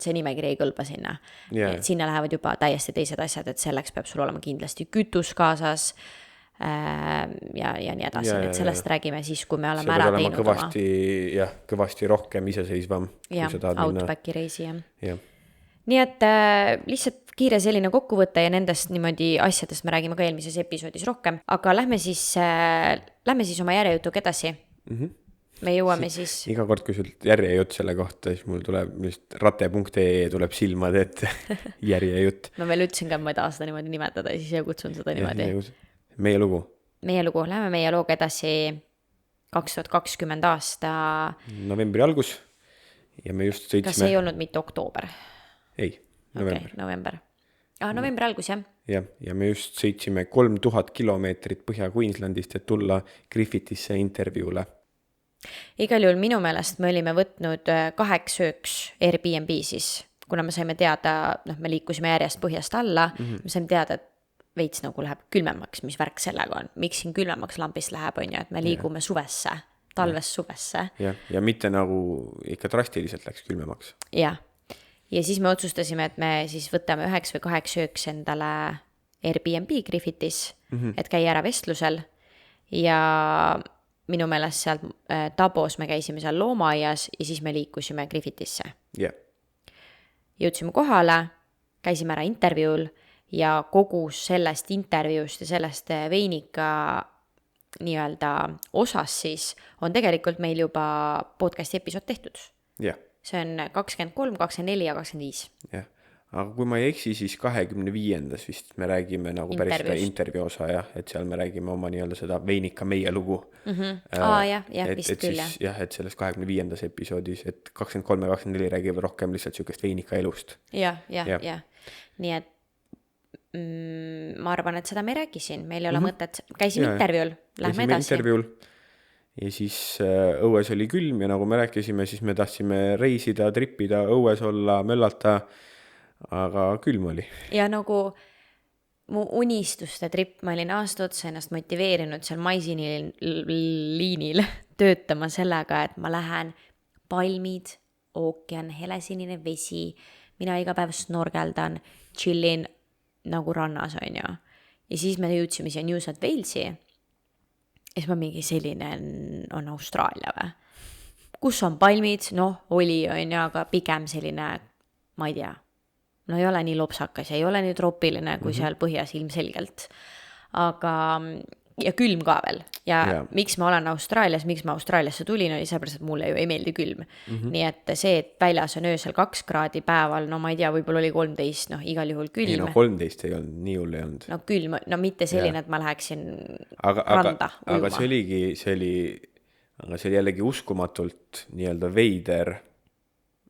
see nimekiri ei kõlba sinna. Et sinna lähevad juba täiesti teised asjad, et selleks peab sul olema kindlasti kütus kaasas ja nii edasi, et sellest räägime siis, kui me oleme ära teinud kõvasti rohkem iseseisvam, kui sa tahad minna. Outbacki reisi, Nii et lihtsalt kiire selline kokkuvõte ja nendest niimoodi asjadest me räägime ka eelmises episoodis rohkem, aga lähme siis oma järjejutuga edasi. Me jõuame siis... Iga kord, kui sul järjejutt selle kohta, siis mul tuleb rate.ee tuleb silmad, et järjejutt. Ma veel ütlesin ka, et ma ei taha seda niimoodi nimetada ja siis ei kutsun seda niimoodi. Meie lugu. Lähme meie looga edasi 2020 aasta... Novembri algus ja me just sõitsime... Kas ei olnud mitte oktoober? Ei, november. Okay, novembri algus, jah. Ja me just sõitsime 3000 kilomeetrit Põhja-Queenslandist, et tulla Griffithisse intervjuule. Igal juhul minu meelest me olime võtnud 8 ööks Airbnb siis, kuna me saime teada, me liikusime järjest põhjast alla, me saime teada, et veits nagu läheb külmemaks, mis värk sellega on. Miks siin külmemaks lambist läheb, on ju, et me liigume suvesse, talvest suvesse. Ja mitte nagu ikka drastiliselt läks külmemaks. Ja siis me otsustasime, et me siis võtame 9 või 8 ööks endale Airbnb Griffithis, et käia ära vestlusel ja minu meelest sealt Tabos me käisime seal loomaaias ja siis me liikusime Griffithisse. Jõudsime kohale, käisime ära intervjuul ja kogu sellest intervjuust ja sellest veinika nii-öelda osas siis on tegelikult meil juba podcasti episood tehtud. See on 23, 24 ja 25. Aga kui ma ei eksi, siis 25. vist me räägime nagu päris seda intervjuu osa, et seal me räägime oma nii-öelda seda veinika meie lugu. Vist küll, jah. Et selles 25. episoodis, et 23 ja 24 räägivad rohkem lihtsalt siukest veinika elust. Ja. Nii et ma arvan, et seda me räägi siin. Meil ei ole mõtet. Käisime intervjuul, lähme edasi. Ja siis õues oli külm ja nagu me rääkisime, siis me tahtsime reisida, trippida, õues olla, möllata, aga külm oli. Ja nagu mu unistuste tripp, ma olin aasta otsa ennast motiveerinud seal maisiliinil töötama sellega, et ma lähen palmid, ookean, helesinine vesi, mina iga päev snorgeldan, chillin nagu rannas, on ju. Ja siis me jõudsime siia New South Walesi ja siis ma mingi selline on Austraalia või? Kus on palmid? Oli, on ju, aga pigem selline, ma ei tea, ei ole nii lopsakas ja ei ole nii troopiline kui seal põhjas ilmselgelt. Aga ja külm ka veel ja Jaa. miks ma olen Austraalias, miks ma Austraaliasse tulin, oli sellepärast, et mulle ju ei meeldi külm. Nii et see, et väljas on öösel 2 kraadi päeval, no ma ei tea, võib-olla oli 13, noh igal juhul ei külm. no 13 ei olnud, nii hull ei olnud. No külm, no mitte selline, et ma läheksin randa aga ujuma. see oli jällegi uskumatult nii-öelda veider,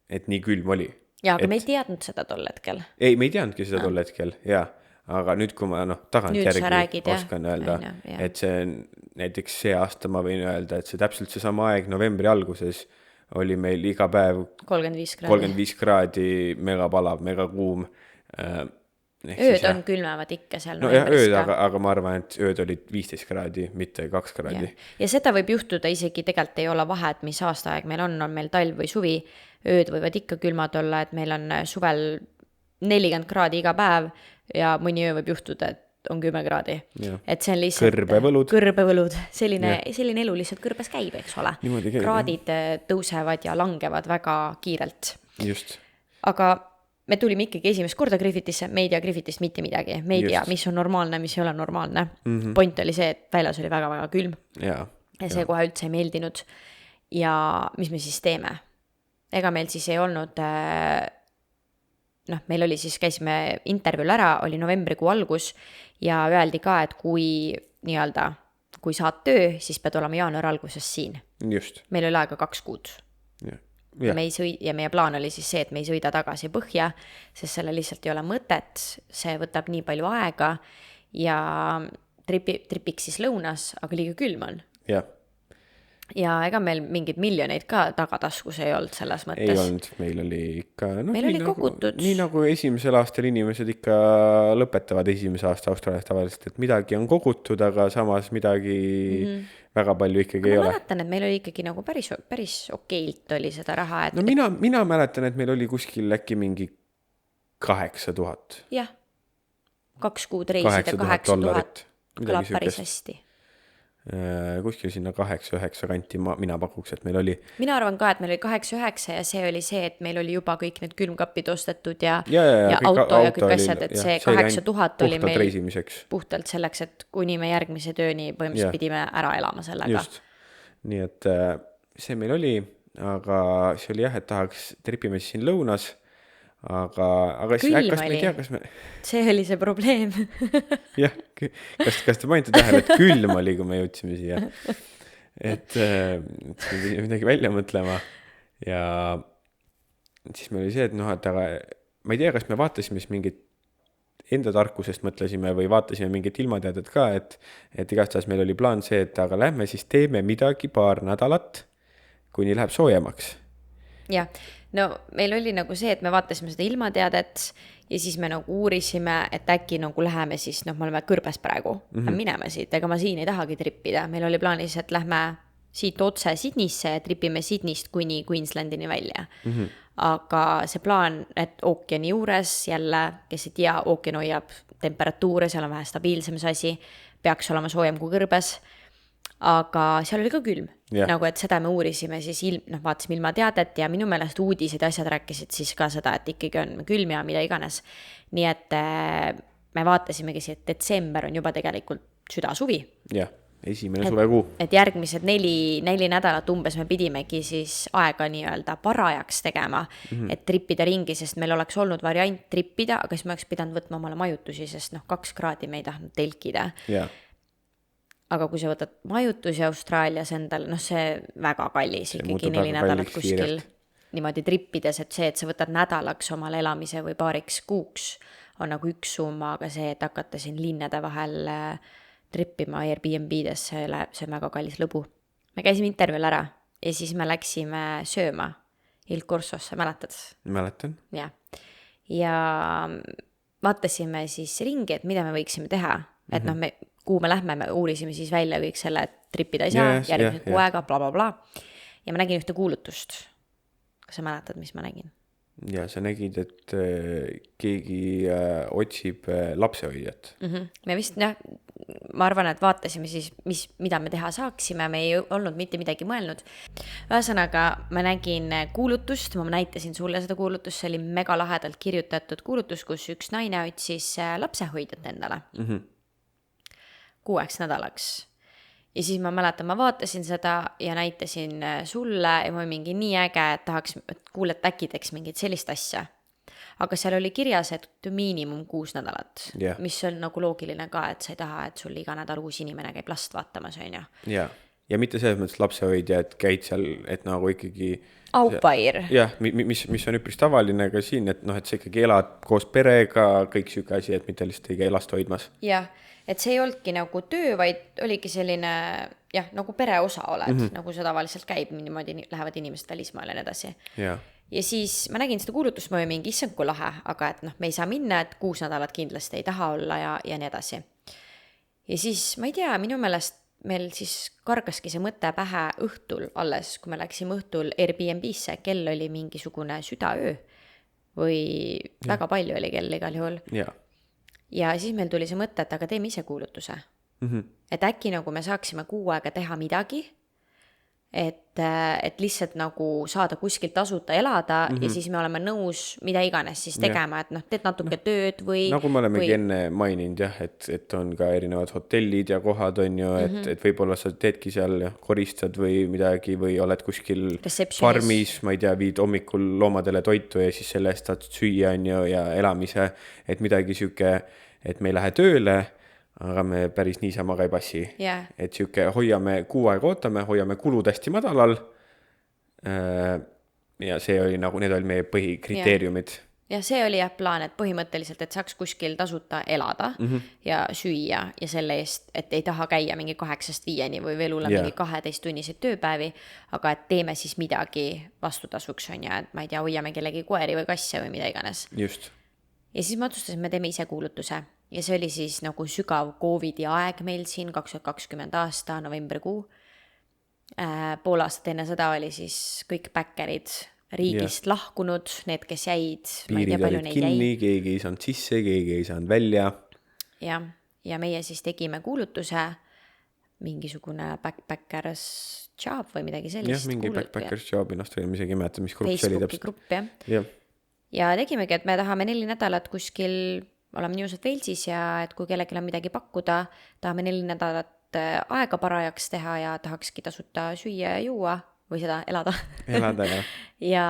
et nii külm oli. Jaa, aga me ei teadnud seda tol hetkel. Ei, me ei teadnudki seda tol hetkel, jaa. Aga nüüd, kui ma tagantjärgi oskan öelda, et see näiteks see aasta ma võin öelda, et see täpselt see sama aeg novembri alguses oli meil iga päev 35 kraadi, mega palav, mega kuum. Ööd on külmavad ikka seal. No jah, ööd, aga ma arvan, et ööd olid 15 kraadi, mitte 2 kraadi. Ja seda võib juhtuda isegi, tegelikult ei ole vahet, mis aastaaeg meil on meil talv või suvi. Ööd võivad ikka külmad olla, et meil on suvel 40 kraadi iga päev ja mõni öö võib juhtuda, et on 10 kraadi. Ja. Et see on lihtsalt kõrbevõlud. Selline elu lihtsalt kõrbes käib, eks ole. Kraadid tõusevad ja langevad väga kiirelt. Just. Aga me tulime ikkagi esimest korda Griffithisse, me ei tea Griffithist mitte midagi. Me ei tea, mis on normaalne, mis ei ole normaalne. Point oli see, et väljas oli väga-väga külm. Ja see kohe üldse ei meeldinud. Ja mis me siis teeme? Ega meil siis ei olnud, meil oli siis, käisime intervjuul ära, oli novembrikuu algus ja öeldi ka, et kui saad töö, siis pead olema jaanuari alguses siin. Just. Meil oli aega 2 kuud. Ja meie plaan oli siis see, et me ei sõida tagasi põhja, sest selle lihtsalt ei ole mõtet, see võtab nii palju aega ja tripiks siis lõunas, aga liiga külm on. Ja ega meil mingid miljoneid ka tagataskus ei olnud selles mõttes. Ei olnud, meil oli ikka meil oli kogutud. Nii nagu esimesel aastal inimesed ikka lõpetavad esimese aasta Austraalias tavaliselt, et midagi on kogutud, aga samas midagi väga palju ikkagi ei ole. Ma mäletan, et meil oli ikkagi nagu päris okeilt oli seda raha. Et, no mina mäletan, et meil oli kuskil äkki mingi 8000. Jah, 2 kuud reisida, 8000 kõlab päris hästi. Kuskil sinna 8-9 kanti mina pakuks, et meil oli. Mina arvan ka, et meil oli 8-9 ja see oli see, et meil oli juba kõik need külmkapid ostetud ja auto ja kõik asjad, et see 8000 oli meil reisimiseks. Puhtalt selleks, et kuni me järgmise tööni põhimõtteliselt pidime ära elama sellega. Just, nii et see meil oli, aga see oli jah, et tahaks tripime siin lõunas, aga külm kas oli. Me ei tea, kas me. See oli see probleem. Jah, kas te mainite tähele, et külm oli, kui me jõudsime siia. Et pidime midagi välja mõtlema ja siis meil oli see, et et aga ma ei tea, kas me vaatasime siis mingit enda tarkusest mõtlesime või vaatasime mingit ilmateadet ka, et igastahes meil oli plaan see, et aga lähme siis teeme midagi 2 nädalat, kuni läheb soojemaks. Jah, no meil oli nagu see, et me vaatasime seda ilmateadet ja siis me nagu uurisime, et äkki nagu läheme siis, me oleme kõrbes praegu, mineme siit, ega ma siin ei tahagi trippida. Meil oli plaanis, et lähme siit otse Sydneysse ja tripime Sydneyst kuni Queenslandini välja. Aga see plaan, et ookeani juures jälle, kes ei tea, ookean hoiab temperatuure, seal on vähe stabiilsem see asi, peaks olema soojem kui kõrbes. Aga seal oli ka külm, nagu et seda me uurisime, siis vaatasime ilmateadet ja minu meelest uudised ja asjad rääkisid siis ka seda, et ikkagi on külm ja mida iganes. Nii et me vaatasimegi see, et detsember on juba tegelikult südasuvi. Jah, esimene suvekuu. Et järgmised 4 nädalat umbes me pidimegi siis aega nii-öelda parajaks tegema, et trippida ringi, sest meil oleks olnud variant trippida, aga siis me oleks pidanud võtma omale majutusi, sest 2 kraadi me ei tahtnud telkida. Jah. Aga kui sa võtad majutusi Austraalias endal, see väga kallis ikkagi 4 nädalat kuskil niimoodi trippides, et see, et sa võtad nädalaks omale elamise või 2 kuuks on nagu üks summa, aga see, et hakata siin linnade vahel trippima Airbnb-des, see on väga kallis lõbu. Me käisime intervjuul ära ja siis me läksime sööma Il Corsosse, mäletad? Mäletan. Ja vaatasime siis ringi, et mida me võiksime teha, et kuhu me lähme, me uurisime siis välja kõik selle, et trippida ei saa, järgmised kuu aega, bla. Ja ma nägin ühte kuulutust. Kas sa mäletad, mis ma nägin? Ja sa nägid, et keegi otsib lapsehoidjat. Me vist, ma arvan, et vaatasime siis, mida me teha saaksime, me ei olnud mitte midagi mõelnud. Ühesõnaga, ma nägin kuulutust, ma näitasin sulle seda kuulutust, see oli mega lahedalt kirjutatud kuulutus, kus üks naine otsis lapsehoidjat endale. 6 nädalaks. Ja siis ma mäletan, ma vaatasin seda ja näitasin sulle ja ma olin mingi nii äge, et tahaks, et kuule, et äkki teeks mingit sellist asja. Aga seal oli kirjas, et miinimum 6 nädalat, mis on nagu loogiline ka, et sa ei taha, et sul iga nädal uus inimene käib last vaatamas, on ju. Ja mitte selles mõttes lapsehoidja, et käid seal, et nagu ikkagi Aupair. Jah, mis on üpris tavaline ka siin, et noh, et sa ikkagi elad koos perega, kõik siuke asi, et mitte lihtsalt ei käi last hoidmas. Jah, et see ei olnudki nagu töö, vaid oligi selline, jah, nagu pere osa oled, nagu see tavaliselt käib, niimoodi lähevad inimesed välismaale ja nii edasi. Ja siis ma nägin seda kuulutust, ma olin mingi issand kui lahe, aga et noh, me ei saa minna, et 6 nädalat kindlasti ei taha olla ja nii edasi. Ja siis ma ei tea, minu meelest meil siis kargaski see mõte pähe õhtul alles, kui me läksime õhtul Airbnb-sse, kell oli mingisugune südaöö või väga palju oli kell igal juhul. Ja siis meil tuli see mõte, et aga teeme ise kuulutuse. Et äkki nagu me saaksime 6 aega teha midagi, et lihtsalt nagu saada kuskilt tasuta elada ja siis me oleme nõus mida iganes siis tegema, et noh, teed natuke tööd või... Nagu me olemegi enne maininud jah, et on ka erinevad hotellid ja kohad on ju, et võib-olla sa teedki seal koristad või midagi või oled kuskil farmis, ma ei tea, viid hommikul loomadele toitu ja siis selle eest saad süüa on ju ja elamise, et midagi siuke, et me ei lähe tööle, aga me päris niisama ka ei passi. Et siuke hoiame 6 aega ootame, hoiame kulud hästi madalal ja see oli nagu, need olid meie põhikriteeriumid. Ja see oli jah plaan, et põhimõtteliselt, et saaks kuskil tasuta elada ja süüa ja selle eest, et ei taha käia mingi 8-5 või veel hullem mingi 12-tunniseid tööpäevi, aga et teeme siis midagi vastutasuks on ja, et ma ei tea, hoiame kellegi koeri või kasse või mida iganes. Just. Ja siis me otsustasime, teeme ise kuulutuse. Ja see oli siis nagu sügav COVID-i aeg meil siin 2020 aasta novembrikuu. Pool aastat enne seda oli siis kõik backerid riigist lahkunud, need, kes jäid. Piirid olid kinni, keegi ei saanud sisse, keegi ei saanud välja. Ja meie siis tegime kuulutuse, mingisugune backpackers job või midagi sellist. Jah, mingi backpackers job, ennast või isegi ei mäleta, mis grupp see oli täpselt. Facebooki grupp, jah. Ja tegimegi, et me tahame 4 nädalat kuskil, oleme niusad Velsis ja et kui kellelgi on midagi pakkuda, tahame 4 nädalat aega parajaks teha ja tahakski tasuta süüa ja juua või seda elada. Elada, jah. ja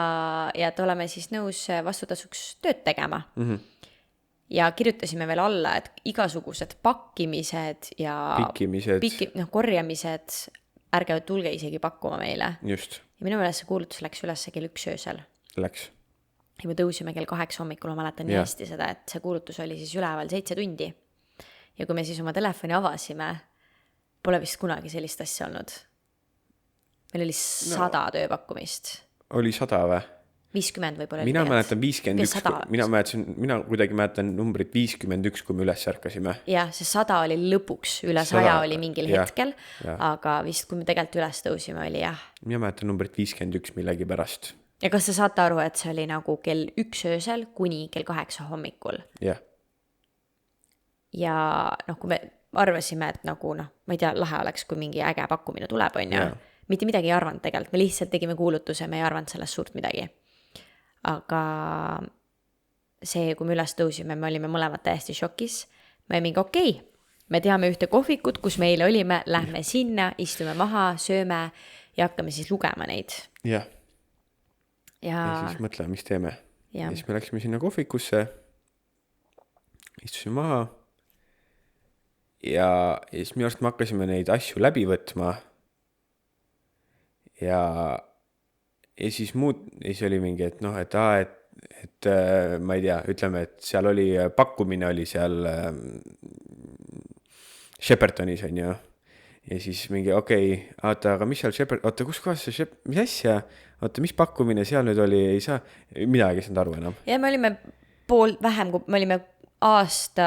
et oleme siis nõus vastutasuks tööd tegema. Ja kirjutasime veel alla, et igasugused pakkimised ja korjamised, ärge tulge isegi pakkuma meile. Just. Ja minu meelest see kuulutus läks üles kell 1 öösel. Läks. Ja me tõusime kell 8 hommikul, ma mäletan nii hästi seda, et see kuulutus oli siis üleval 7 tundi. Ja kui me siis oma telefoni avasime, pole vist kunagi sellist asja olnud. Meil oli 100 tööpakkumist. Oli 100 või? 50 võib-olla. Mina mäletan 51, mina kuidagi mäletan numbrit 51, kui me üles ärkasime. Jah, see 100 oli lõpuks, üle 100 oli mingil hetkel, aga vist kui me tegelikult üles tõusime, oli jah. Mina mäletan numbrit 51 millegi pärast. Ja kas sa saate aru, et see oli nagu kell 1 öösel kuni kell 8 hommikul? Jah. Ja noh, kui me arvasime, et nagu noh, ma ei tea, lahe oleks, kui mingi äge pakkumine tuleb, on ju. Mitte midagi ei arvanud tegelikult, me lihtsalt tegime kuulutuse, me ei arvanud sellest suurt midagi. Aga see, kui me üles tõusime, me olime mõlemad täiesti šokis. Me mingi okei, me teame ühte kohvikut, kus me eile olime, lähme sinna, istume maha, sööme ja hakkame siis lugema neid. Jah. Ja siis mõtleme, mis teeme. Ja siis me läksime sinna kohvikusse, istusime maha ja siis minu arust me hakkasime neid asju läbi võtma ja siis oli mingi, et noh, et ma ei tea, ütleme, et seal oli pakkumine oli seal Sheppertonis on ju. Ja siis mingi, okei, aga mis seal kus kohas see mis asja? Mis pakkumine seal nüüd oli, ei saa, midagi ei saanud aru enam. Ja me olime vähem, kui me olime aasta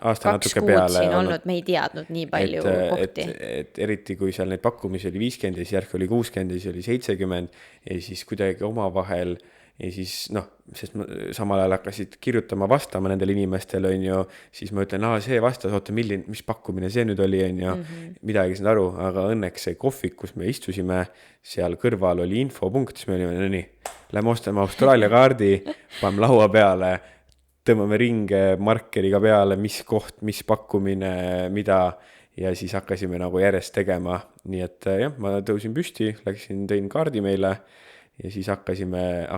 2 kuud siin olnud, me ei teadnud nii palju kohti. Et eriti kui seal neid pakkumisi oli 50 ja siis järk oli 60 ja siis oli 70 ja siis kuidagi omavahel ja siis noh, sest ma samal ajal hakkasid kirjutama vastama nendele inimestele on ju, siis ma ütlen, see vastas, oota, mis pakkumine see nüüd oli on ju, midagi ei saanud aru, aga õnneks see kohvik, kus me istusime, seal kõrval oli infopunkt, siis me olime nii, lähme ostame Austraalia kaardi, paneme laua peale, tõmbame ringe markeriga peale, mis koht, mis pakkumine, mida ja siis hakkasime nagu järjest tegema, nii et jah, ma tõusin püsti, tõin kaardi meile ja siis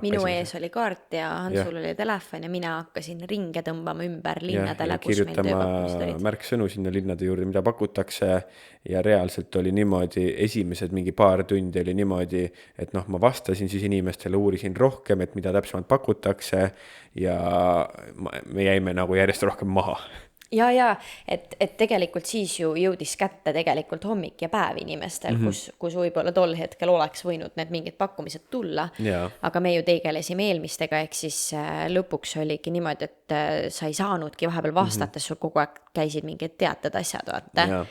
minu ees oli kaart ja Hansul oli telefon ja mina hakkasin ringe tõmbama ümber linnadele, kus meil tööpakkumised olid. Märksõnu sinna linnade juurde, mida pakutakse ja reaalselt oli niimoodi, esimesed mingi paar tundi oli niimoodi, et noh, ma vastasin siis inimestele, uurisin rohkem, et mida täpsemalt pakutakse ja me jäime nagu järjest rohkem maha. Ja, et tegelikult siis ju jõudis kätte tegelikult hommik ja päev inimestel, kus võib-olla tol hetkel oleks võinud need mingid pakkumised tulla, aga me ju tegelesime eelmistega, ehk siis lõpuks oligi niimoodi, et sa ei saanudki vahepeal vastata, sul kogu aeg käisid mingid teated asjad, vaata.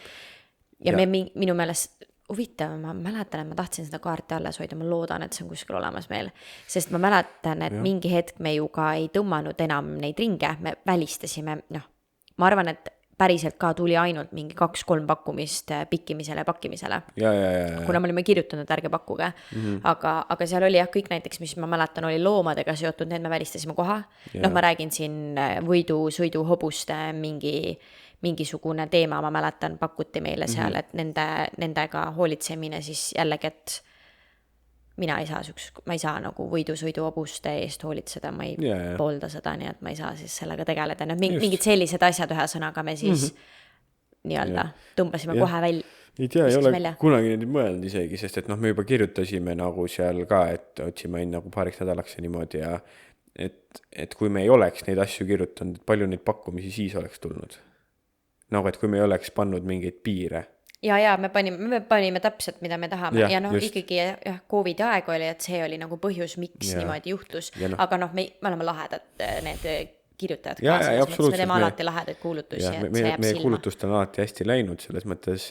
Ja me minu meelest, huvitav, ma mäletan, et ma tahtsin seda kaarti alles hoida, ma loodan, et see on kuskil olemas meil, sest ma mäletan, et mingi hetk me ju ka ei tõmmanud enam neid ringe, me välistasime, ma arvan, et päriselt ka tuli ainult mingi 2-3 pakkumist pikkimisele ja pakkimisele. Kuna me olime kirjutanud, ärge pakkuge. Aga seal oli jah, kõik näiteks, mis ma mäletan, oli loomadega seotud, need me välistasime koha. Ma räägin siin võidu, sõidu, hobuste mingisugune teema, ma mäletan, pakuti meile seal, et nendega hoolitsemine siis jällegi, et mina ei saa nagu võidu-sõidu hobuste eest hoolitseda, ma ei poolda seda, nii et ma ei saa siis sellega tegeleda. Mingid sellised asjad ühe sõnaga me siis nii-öelda tõmbasime kohe välja. Ei tea, ei ole kunagi neid mõelnud isegi, sest et me juba kirjutasime nagu seal ka, et otsime nagu paariks nädalaks ja niimoodi ja et kui me ei oleks neid asju kirjutanud, et palju neid pakkumisi siis oleks tulnud. Nagu, et kui me ei oleks pannud mingeid piire. Ja me panime täpselt, mida me tahame ja ikkagi COVID aeg oli, et see oli nagu põhjus, miks niimoodi juhtus, aga me oleme lahedad need kirjutajad kaasa, me teeme alati lahedaid kuulutusi, et see jääb silma. Meie kuulutust on alati hästi läinud selles mõttes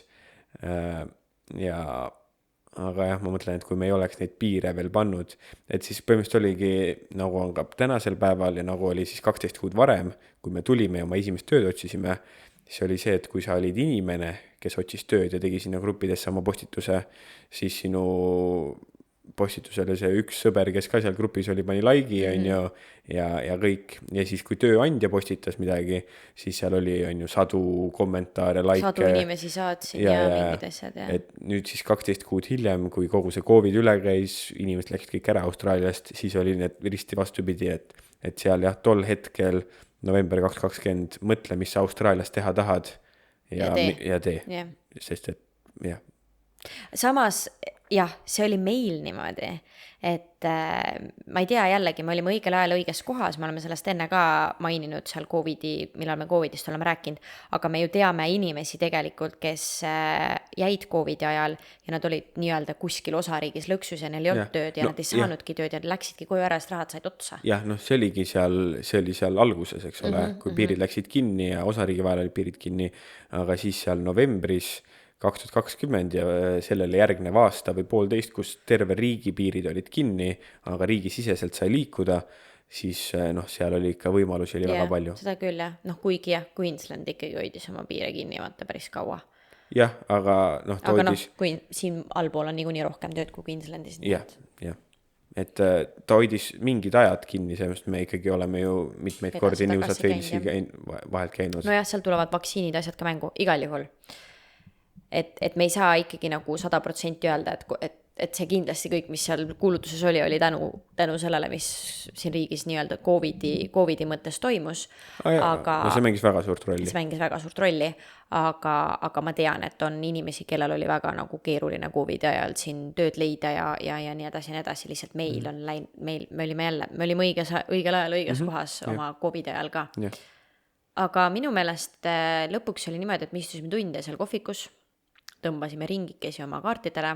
aga jah, ma mõtlen, et kui me ei oleks neid piire veel pannud, et siis põhimõtteliselt oligi, nagu on ka tänasel päeval ja nagu oli siis 12 kuud varem, kui me tulime ja oma esimest tööd otsisime, siis oli see, et kui sa olid inimene, kes otsis tööd ja tegi sinna gruppidesse oma postituse, siis sinu postitusele see üks sõber, kes ka seal grupis oli, pani like'i ja kõik. Ja siis kui tööandja postitas midagi, siis seal oli sadu kommentaare, like. Sadu inimesi saatsin ja mingid asjad. Et nüüd siis 12 kuud hiljem, kui kogu see COVID üle käis, inimesed läksid kõik ära Austraaliast, siis oli need risti vastupidi, et seal jah, tol hetkel november 2020 mõtle, mis sa Austraalias teha tahad ja tee. Sest et jah. Samas jah, see oli meil niimoodi, et ma ei tea, jällegi me olime õigel ajal õiges kohas, me oleme sellest enne ka maininud seal millal me COVIDist oleme rääkinud, aga me ju teame inimesi tegelikult, kes jäid COVIDi ajal ja nad olid nii-öelda kuskil osariigis lõksus ja neil ei olnud tööd ja nad ei saanudki tööd ja läksidki koju ära, sest rahad said otsa. Jah, see oli seal alguses, eks ole, kui piirid läksid kinni ja osariigi vahel oli piirid kinni, aga siis seal novembris 2020 ja sellele järgnev aasta või 1,5, kus terve riigi piirid olid kinni, aga riigisiseselt sai liikuda, siis seal oli ikka võimalusi oli väga palju. Seda küll jah, kuigi jah, Queensland ikkagi hoidis oma piire kinni, vaata päris kaua. Jah, aga ta hoidis... kui siin allpool on niikuinii rohkem tööd kui Queenslandis. Jah. Et ta hoidis mingid ajad kinni, sellest me ikkagi oleme ju mitmeid kordi New South Walesi vahelt käinud. Nojah, seal tulevad vaktsiinid asjad ka mängu, igal juhul. Et me ei saa ikkagi nagu 100% öelda, et see kindlasti kõik, mis seal kuulutuses oli tänu sellele, mis siin riigis nii-öelda COVID-i mõttes toimus. Aga see mängis väga suurt rolli. See mängis väga suurt rolli, aga ma tean, et on inimesi, kellel oli väga nagu keeruline COVID-i ajal siin tööd leida ja nii edasi, lihtsalt meil on läinud, me olime õigel ajal õiges kohas oma COVID-i ajal ka. Aga minu meelest lõpuks oli niimoodi, et me istusime tunde seal kohvikus, tõmbasime ringikesi oma kaartidele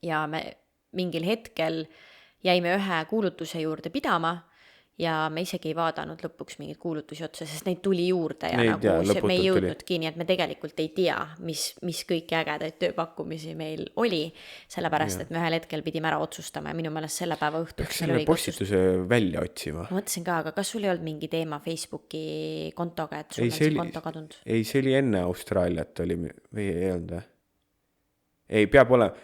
ja me mingil hetkel jäime ühe kuulutuse juurde pidama ja me isegi ei vaadanud lõpuks mingeid kuulutusi otsa, sest neid tuli juurde ja me ei jõudnudki, nii et me tegelikult ei tea, mis kõiki ägedaid tööpakkumisi meil oli, sellepärast, et me ühel hetkel pidime ära otsustama ja minu meelest selle päeva õhtuks peaks selle postituse välja otsima. Ma mõtlesin ka, aga kas sul ei olnud mingi teema Facebooki kontoga, et sul on see konto kadunud? Ei, see oli enne Austraaliat oli, või ei olnud või? Ei, peab olema,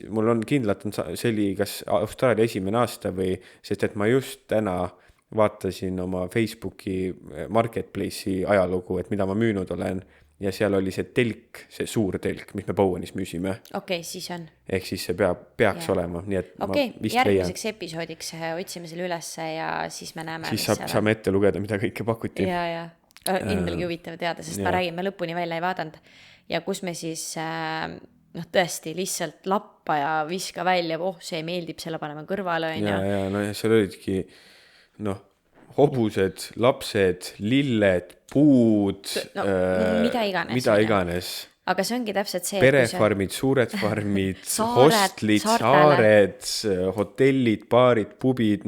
mul on kindlalt, see oli kas Austraalia esimene aasta või, sest et ma just täna vaatasin oma Facebooki marketplace'i ajalugu, et mida ma müünud olen ja seal oli see telk, see suur telk, mis me Bowenis müüsime. Okei, siis on. Ehk siis see peaks olema, nii et Okei, ma vist leian. järgmiseks episoodiks otsime selle ülesse ja siis me näeme, Siis saame ette lugeda, mida kõike pakuti. Ja. Endalgi huvitav teada, sest ma räägin, me lõpuni välja ei vaadanud. Ja kus me siis, tõesti lihtsalt lappa ja viska välja, see meeldib, selle paneme kõrvale. Ja seal olidki, hobused, lapsed, lilled, puud, mida iganes. Aga see ongi täpselt see, perefarmid, suured farmid, hostlid, saared, hotellid, baarid, pubid,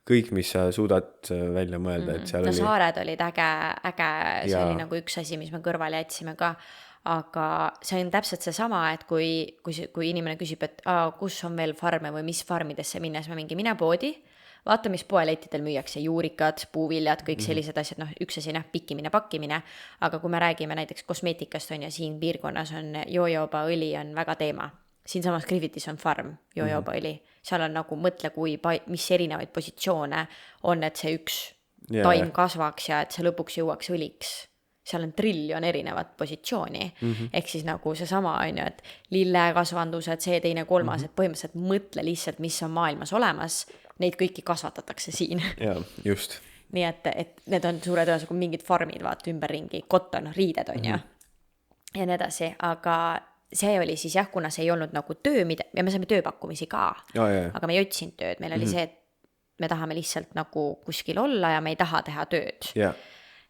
kõik, mis sa suudad välja mõelda, et seal oli. Saared olid äge, see oli nagu üks asi, mis me kõrvale jätsime ka. Aga see on täpselt see sama, et kui inimene küsib, et kus on veel farme või mis farmidesse minnes me mine poodi, vaata, mis poelettidel müüakse, juurikad, puuviljad, kõik sellised asjad, üks asi, pikkimine, pakkimine, aga kui me räägime näiteks kosmeetikast on ja siin piirkonnas on jojoba õli on väga teema. Siin samas Griffithis on farm, jojoba õli. Seal on nagu mõtle, mis erinevaid positsioone on, et see üks taim kasvaks ja et see lõpuks jõuaks õliks. Seal on triljon erinevat positsiooni. Ehk siis nagu see sama on ju, et lillekasvandused, see teine kolmas, et põhimõtteliselt mõtle lihtsalt, mis on maailmas olemas, neid kõiki kasvatatakse siin. Ja, just. Nii et need on suure tõenäosusega mingid farmid, vaata ümberringi, cotton, riided on ju. Ja nii edasi, aga see oli siis kuna see ei olnud nagu töö, ja me saime tööpakkumisi ka, aga me ei otsinud tööd, meil oli see, et me tahame lihtsalt nagu kuskil olla ja me ei taha teha tööd.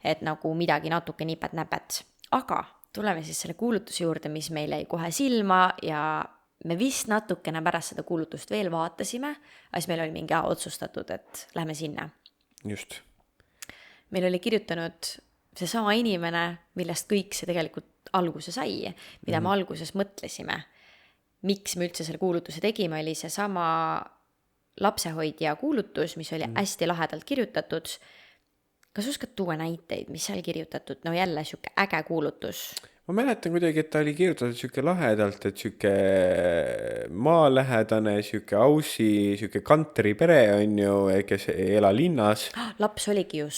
Et nagu midagi natuke nipet-näpet. Aga tuleme siis selle kuulutuse juurde, mis meil jäi kohe silma ja me vist natukene pärast seda kuulutust veel vaatasime, aga siis meil oli mingi otsustatud, et lähme sinna. Just. Meil oli kirjutanud see sama inimene, millest kõik see tegelikult alguse sai, mida me alguses mõtlesime. Miks me üldse selle kuulutuse tegime, oli see sama lapsehoidja kuulutus, mis oli hästi lahedalt kirjutatud. Kas oskad tuua näiteid, mis seal kirjutatud? Jälle siuke äge kuulutus. Ma mäletan kuidagi, et ta oli kirjutatud siuke lahedalt, et siuke maalähedane, siuke ausi, siuke country pere on ju, kes ei ela linnas. Laps oligi ju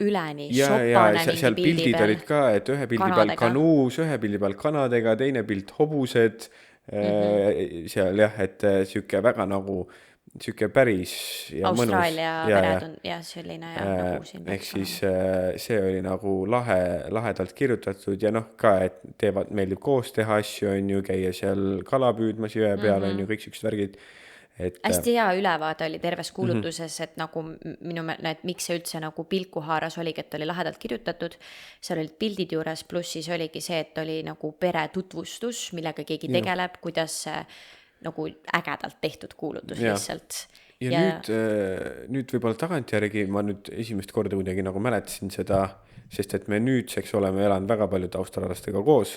üleni, sopane mingi seal pildid olid ka, et ühe pildi peal kanuus, ühe pildi peal kanadega, teine pilt hobused. Seal et siuke väga nagu siuke päris ja Austraalia mõnus. pered on selline nagu siin. Ehk siis see oli nagu lahedalt kirjutatud ja ka, et meeldib koos teha asju, on ju, käia seal kala püüdmas jõe peal, on ju, kõik siuksed värgid. Hästi hea ülevaade oli terves kuulutuses, et nagu et miks see üldse nagu pilku haaras oligi, et oli lahedalt kirjutatud. Seal olid pildid juures, pluss siis oligi see, et oli nagu pere tutvustus, millega keegi tegeleb, kuidas nagu ägedalt tehtud kuulutus lihtsalt. Ja nüüd võib-olla tagantjärgi, ma nüüd esimest korda kuidagi nagu mäletasin seda, sest et me nüüdseks oleme elanud väga paljude austraallastega koos,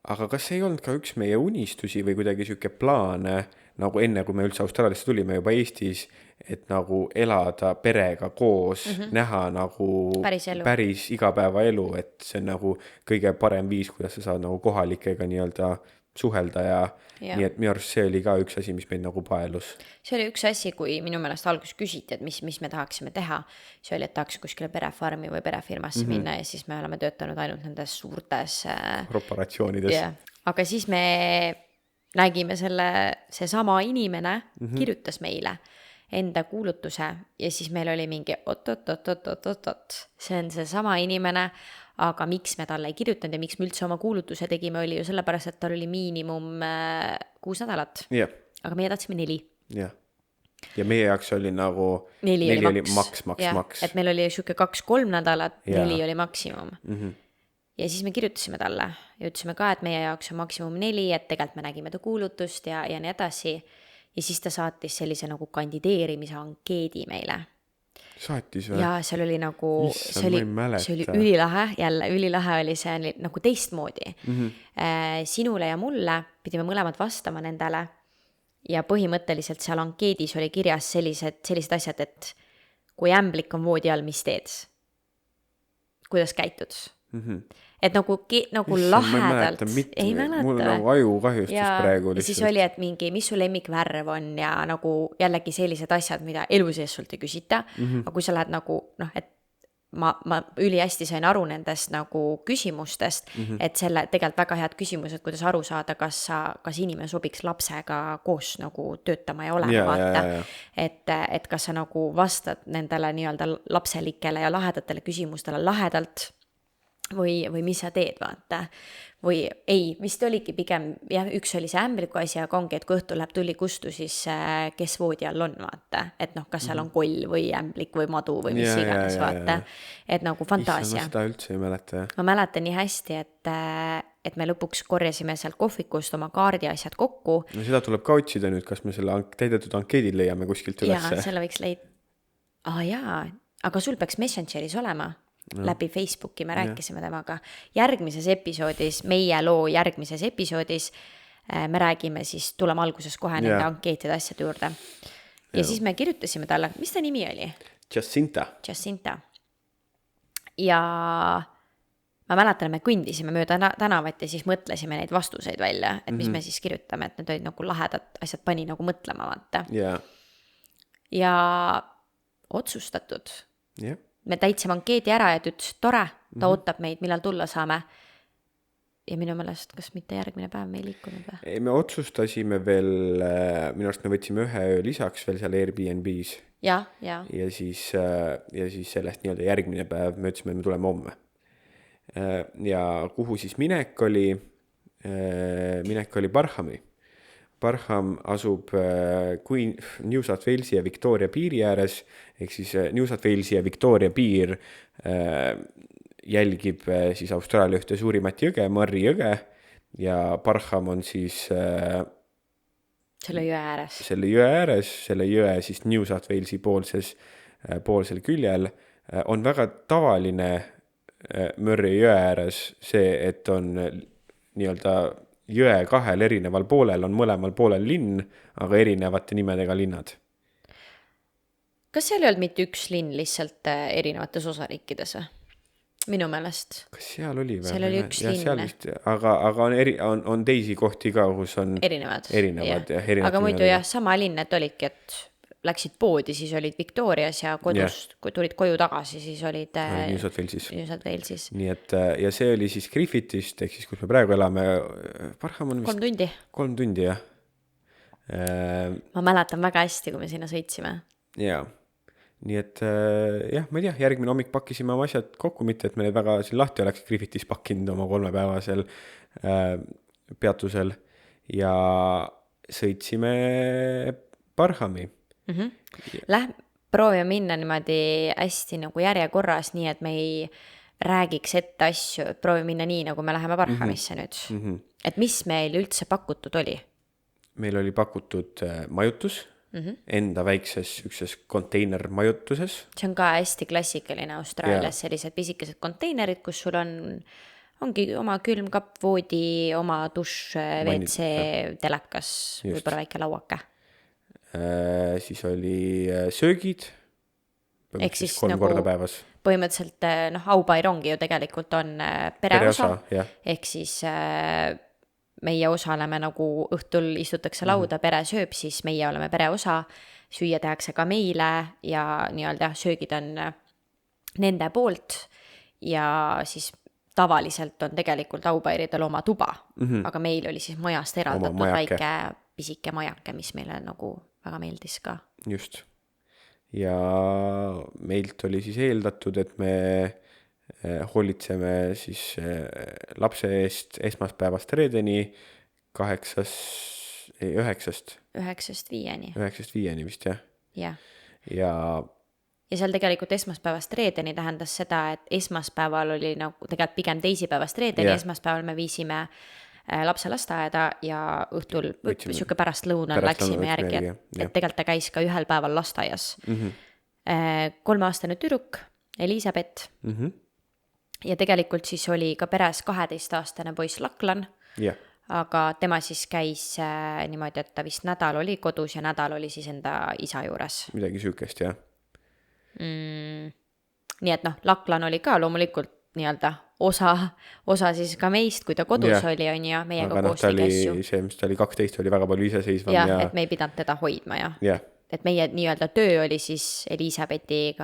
aga kas ei olnud ka üks meie unistusi või kuidagi siuke plaane, nagu enne, kui me üldse Austraaliasse tulime juba Eestis, et nagu elada perega koos, näha nagu päris igapäevaelu, et see on nagu kõige parem viis, kuidas sa saad nagu kohalikega nii-öelda suhelda ja nii, et minu arust see oli ka üks asi, mis meid nagu paelus. See oli üks asi, kui minu meelest alguses küsiti, et mis me tahaksime teha. See oli, et tahaks kuskile perefarmi või perefirmasse minna ja siis me oleme töötanud ainult nendes suurtes korporatsioonides. Aga siis me nägime see sama inimene kirjutas meile enda kuulutuse ja siis meil oli mingi oot. See on see sama inimene, aga miks me talle ei kirjutanud ja miks me üldse oma kuulutuse tegime, oli ju sellepärast, et tal oli miinimum 6 nädalat. Aga meie tahtsime 4. Ja meie jaoks oli nagu 4 oli maks. Et meil oli siuke 2-3 nädalat, 4 oli maksimum. Ja siis me kirjutasime talle ja ütlesime ka, et meie jaoks on maksimum 4, et tegelikult me nägime ta kuulutust ja nii edasi. Ja siis ta saatis sellise nagu kandideerimise ankeedi meile. Saatis või? Ja seal oli nagu, see oli ülilahe, jälle ülilahe oli see nagu teistmoodi. Sinule ja mulle pidime mõlemad vastama nendele ja põhimõtteliselt seal ankeedis oli kirjas sellised asjad, et kui ämblik on voodi all, mis teed? Kuidas käitud? Et nagu lahedalt. Ei mäleta. Mul nagu aju kahjustus praegu. Ja siis oli, et mingi, mis su lemmikvärv on ja nagu jällegi sellised asjad, mida elu sees sult ei küsita. Aga kui sa lähed nagu, et ma ülihästi sain aru nendest nagu küsimustest, et selle tegelikult väga head küsimused, kuidas aru saada, kas inimene sobiks lapsega koos nagu töötama ja olema, vaata. Et kas sa nagu vastad nendele nii-öelda lapselikele ja lahedatele küsimustele lahedalt või mis sa teed, vaata. Või ei, vist oligi pigem, jah, üks oli see ämbliku asi, aga ongi, et kui õhtul läheb tuli kustu, siis kes voodi all on, vaata. Et noh, kas seal on koll või ämblik või madu või mis iganes, vaata. Et nagu fantaasia. Ma seda üldse ei mäleta. Ma mäletan nii hästi, et me lõpuks korjasime sealt kohvikust oma kaardi asjad kokku. No seda tuleb ka otsida nüüd, kas me selle täidetud ankeedid leiame kuskilt ülesse. Jaa, selle võiks jaa, aga sul peaks Messengeris olema. Läbi Facebooki me rääkisime temaga. Järgmises episoodis, meie loo järgmises episoodis me räägime siis, tuleme alguses kohe nende ankeetide asjade juurde. Ja siis me kirjutasime talle, mis ta nimi oli? Jacinta. Ja ma mäletan, me kõndisime mööda tänavat ja siis mõtlesime neid vastuseid välja, et mis me siis kirjutame, et need olid nagu lahedad asjad, pani nagu mõtlema, vaata. Ja otsustatud. Me täitsime ankeedi ära ja ta ütles, tore, ta ootab meid, millal tulla saame. Ja minu meelest, kas mitte järgmine päev me ei liikunud või? Ei, me otsustasime veel, minu arust me võtsime ühe öö lisaks veel seal Airbnb's. Ja siis sellest nii-öelda järgmine päev me ütlesime, et me tuleme homme. Ja kuhu siis minek oli Barhami. Barham asub New South Walesi ja Victoria piiri ääres, ehk siis New South Walesi ja Victoria piir jälgib siis Austraalia ühte suurimat jõge, Murray jõge, ja Barham on siis selle jõe ääres, selle jõe siis New South Walesi poolsel küljel. On väga tavaline Murray jõe ääres see, et on nii-öelda jõe kahel erineval poolel on mõlemal poolel linn, aga erinevate nimedega linnad. Kas seal ei olnud mitte üks linn lihtsalt erinevates osariikides? Minu meelest. Kas seal oli või? Seal oli üks linn. Aga on teisi kohti ka, kus on erinevad aga muidu jah, sama linn, et olidki, et läksid poodi, siis olid Victorias ja kodust, kui tulid koju tagasi, siis olid New South Walesis. Nii et, ja see oli siis Griffithist, ehk siis kus me praegu elame, Barham on vist 3 tundi, jah. Ma mäletan väga hästi, kui me sinna sõitsime. Jaa, nii et jah, ma ei tea, järgmine hommik pakkisime oma asjad kokku, mitte et me väga siin lahti oleks Griffithis pakkinud oma 3-päevasel peatusel ja sõitsime Barhami. Proovime minna niimoodi hästi nagu järjekorras, nii et me ei räägiks ette asju, proovime minna nii, nagu me läheme Barhamisse nüüd. Et mis meil üldse pakutud oli? Meil oli pakutud majutus enda väikses ükses konteinermajutuses. See on ka hästi klassikaline Austraalias, sellised pisikesed konteinerid, kus sul ongi oma külmkapp, voodi, oma duš, WC, telekas, võib-olla väike lauake. Siis oli söögid ehk siis 3 korda päevas. Põhimõtteliselt aubair ongi ju tegelikult on pereosa ehk siis meie osaleme nagu õhtul istutakse lauda, pere sööb, siis meie oleme pereosa, süüa tehakse ka meile ja nii-öelda söögid on nende poolt ja siis tavaliselt on tegelikult aubairidel oma tuba, aga meil oli siis majast eraldatud väike pisike majake, mis meile nagu väga meeldis ka. Just. Ja meilt oli siis eeldatud, et me hoolitseme siis lapse eest esmaspäevast reedeni 9-5 vist, jah. Ja seal tegelikult esmaspäevast reedeni tähendas seda, et esmaspäeval oli nagu tegelikult pigem teisipäevast reedeni, esmaspäeval me viisime lapse lasteaeda ja õhtul siuke pärast lõunal läksime järgi, et tegelikult ta käis ka ühel päeval lasteaias. 3-aastane tüdruk, Elisabeth, ja tegelikult siis oli ka peres 12-aastane poiss Lachlan, aga tema siis käis niimoodi, et ta vist nädal oli kodus ja nädal oli siis enda isa juures. Midagi sükest, jah. Nii et Lachlan oli ka loomulikult nii-öelda osa siis ka meist, kui ta kodus oli, on ja meiega koos tegi asju. See, mis ta oli 12, oli väga palju iseseisvam. Ja, et me ei pidanud teda hoidma, jah. et meie nii-öelda töö oli siis Elisabethi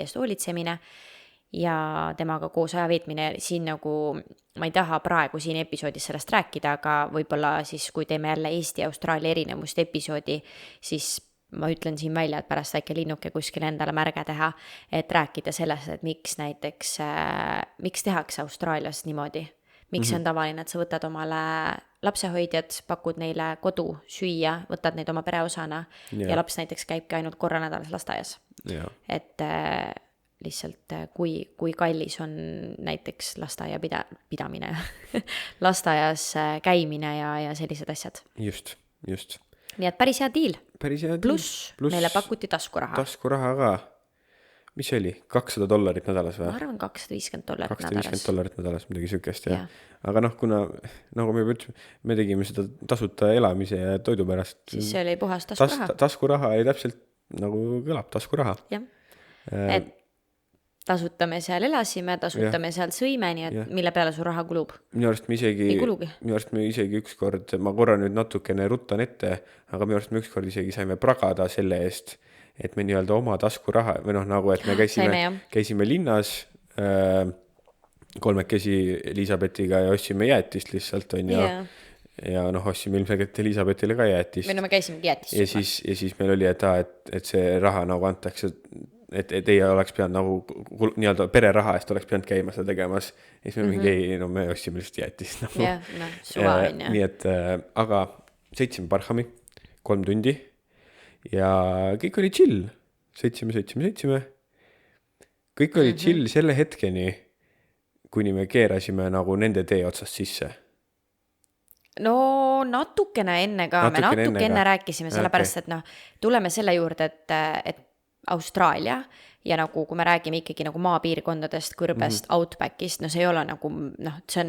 eest hoolitsemine ja temaga koos aja veetmine. Siin nagu ma ei taha praegu siin episoodis sellest rääkida, aga võib-olla siis, kui teeme jälle Eesti ja Austraalia erinevust episoodi, siis ma ütlen siin välja, et pärast väike linnuke kuskil endale märge teha, et rääkida sellest, et miks näiteks, miks tehakse Austraalias niimoodi. Miks see on tavaline, et sa võtad omale lapsehoidjad, pakud neile kodu süüa, võtad neid oma pereosana ja laps näiteks käibki ainult korra nädalas lasteaias. Et lihtsalt kui kallis on näiteks lasteaia pidamine, lasteaias käimine ja sellised asjad. Just. Nii et päris hea diil. Pluss meile pakuti taskuraha. Taskuraha ka. Mis see oli? $200 nädalas või? Ma arvan $250 nädalas. $250 nädalas, midagi sükest, jah. Aga kuna, nagu me tegime seda tasuta elamise ja toidu pärast. Siis see oli puhas taskuraha. Taskuraha oli täpselt nagu kõlab, taskuraha. Jah, et tasuta me seal elasime, tasuta me seal sõime, nii et mille peale su raha kulub? Minu arust me isegi ükskord, ma korra nüüd natukene ruttan ette, aga minu arust me ükskord isegi saime pragada selle eest, et me nii-öelda oma taskuraha, või nagu, et me käisime linnas kolmekesi Elisabethiga ja ostsime jäätist lihtsalt, on ja ostsime ilmselgelt Elisabethile ka jäätist. Me käisimegi jäätist. Ja siis meil oli, et see raha nagu antakse, et ei oleks pidanud nagu nii-öelda pereraha eest oleks pidanud käima seda tegemas. Ja siis me ostsime lihtsalt jäätist. Suva on. Nii et, aga sõitsime Parhami 3 tundi ja kõik oli chill. Sõitsime. Kõik oli chill selle hetkeni, kuni me keerasime nagu nende tee otsast sisse. No natukene enne ka, me natuke enne rääkisime, sellepärast, et tuleme selle juurde, et Austraalia ja nagu, kui me räägime ikkagi nagu maapiirkondadest, kõrbest, outbackist, see ei ole nagu, see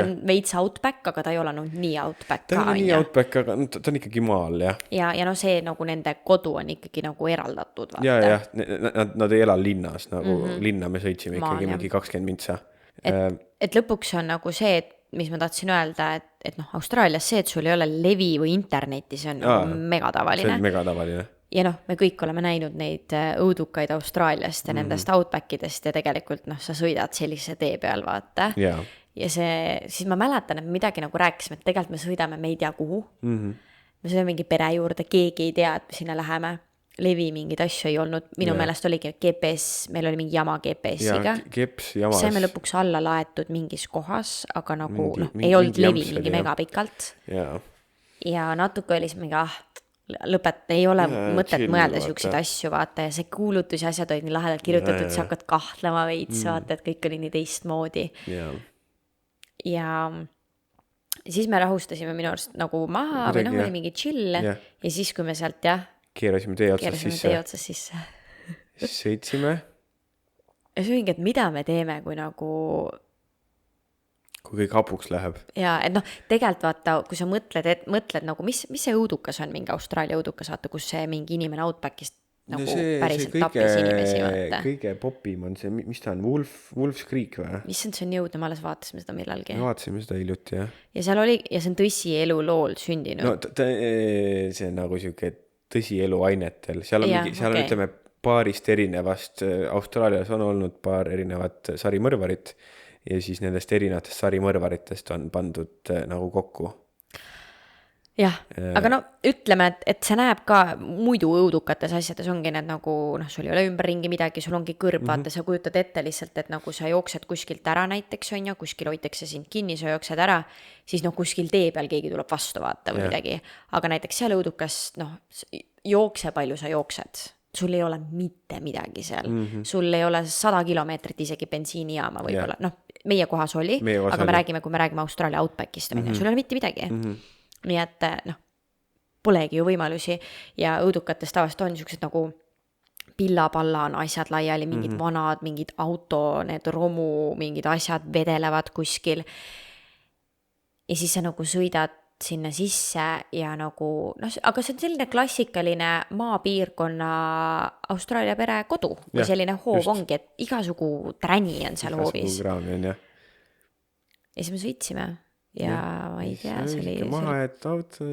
on veits outback, aga ta ei ole nii outback ka. Ta ei ole nii outback, aga ta on ikkagi maal, jah. Ja see nagu nende kodu on ikkagi nagu eraldatud. Ja, nad ei ela linnas, nagu linna me sõitsime ikkagi mingi 20 mintsa. Et lõpuks on nagu see, et mis ma tahtsin öelda, et Austraalias see, et sul ei ole levi või interneti, see on nagu megatavaline. See on megatavaline. Ja me kõik oleme näinud neid õudukaid Austraaliast ja nendest outbackidest ja tegelikult sa sõidad sellise tee peal, vaata. Ja siis ma mäletan, et midagi nagu rääkisime, et tegelikult me sõidame, me ei tea kuhu. Me sõidame mingi pere juurde, keegi ei tea, et me sinna läheme. Levi mingid asju ei olnud. Minu meelest oligi GPS, meil oli mingi jama GPS-iga. See me lõpuks alla laetud mingis kohas, aga nagu ei olnud levi mingi megapikalt. Ja natuke oli mingi, ei ole mõtet mõelda siukseid asju, vaata, ja see kuulutus ja asjad olid nii lahedalt kirjutatud, sa hakkad kahtlema veits, vaata, et kõik oli nii teistmoodi. Ja siis me rahustasime minu arust nagu maha või oli mingi chill ja siis, kui me sealt keerasime tee otsas sisse. Sõitsime. Ja see ongi, et mida me teeme, kui nagu kui kõik hapuks läheb. Ja, et tegelikult vaata, kui sa mõtled nagu, mis see õudukas on, mingi Austraalia õudukas, vaata, kus see mingi inimene outbackist nagu päriselt tappis inimesi, vaata. Kõige popim on see, mis ta on, Wolf's Creek või? Mis see on jõudnud, me alles vaatasime seda millalgi. Me vaatasime seda hiljuti, jah. Ja seal oli, ja see on tõsi elu lool sündinud. No see on nagu siuke tõsi elu ainetel. Seal on ütleme paarist erinevast, Austraalias on olnud paar erinevat sarimõrvarit ja siis nendest erinevatest sarimõrvaritest on pandud nagu kokku. Jah, aga ütleme, et see näeb ka muidu õudukates asjades ongi need nagu, sul ei ole ümberringi midagi, sul ongi kõrb, vaata, sa kujutad ette lihtsalt, et nagu sa jooksed kuskilt ära näiteks on ja kuskil hoitakse sind kinni, sa jooksed ära, siis kuskil tee peal keegi tuleb vastu, vaata või midagi. Aga näiteks seal õudukas, jookse palju sa jooksed. Sul ei ole mitte midagi seal. Sul ei ole 100 kilomeetrit isegi bensiinijaama võib-olla. Meie kohas oli, aga kui me räägime Austraalia outbackist, sul ei ole mitte midagi. Nii et polegi ju võimalusi ja õudukatest tavaliselt on niisugused nagu pilla-palla on asjad laiali, mingid vanad, mingid auto, need romu, mingid asjad vedelevad kuskil. Ja siis sa nagu sõidad sinna sisse ja nagu, aga see on selline klassikaline maapiirkonna Austraalia pere kodu või selline hoov ongi, et igasugu träni on seal hoovis. Ja siis me sõitsime ja ma ei tea, see oli maha, et auto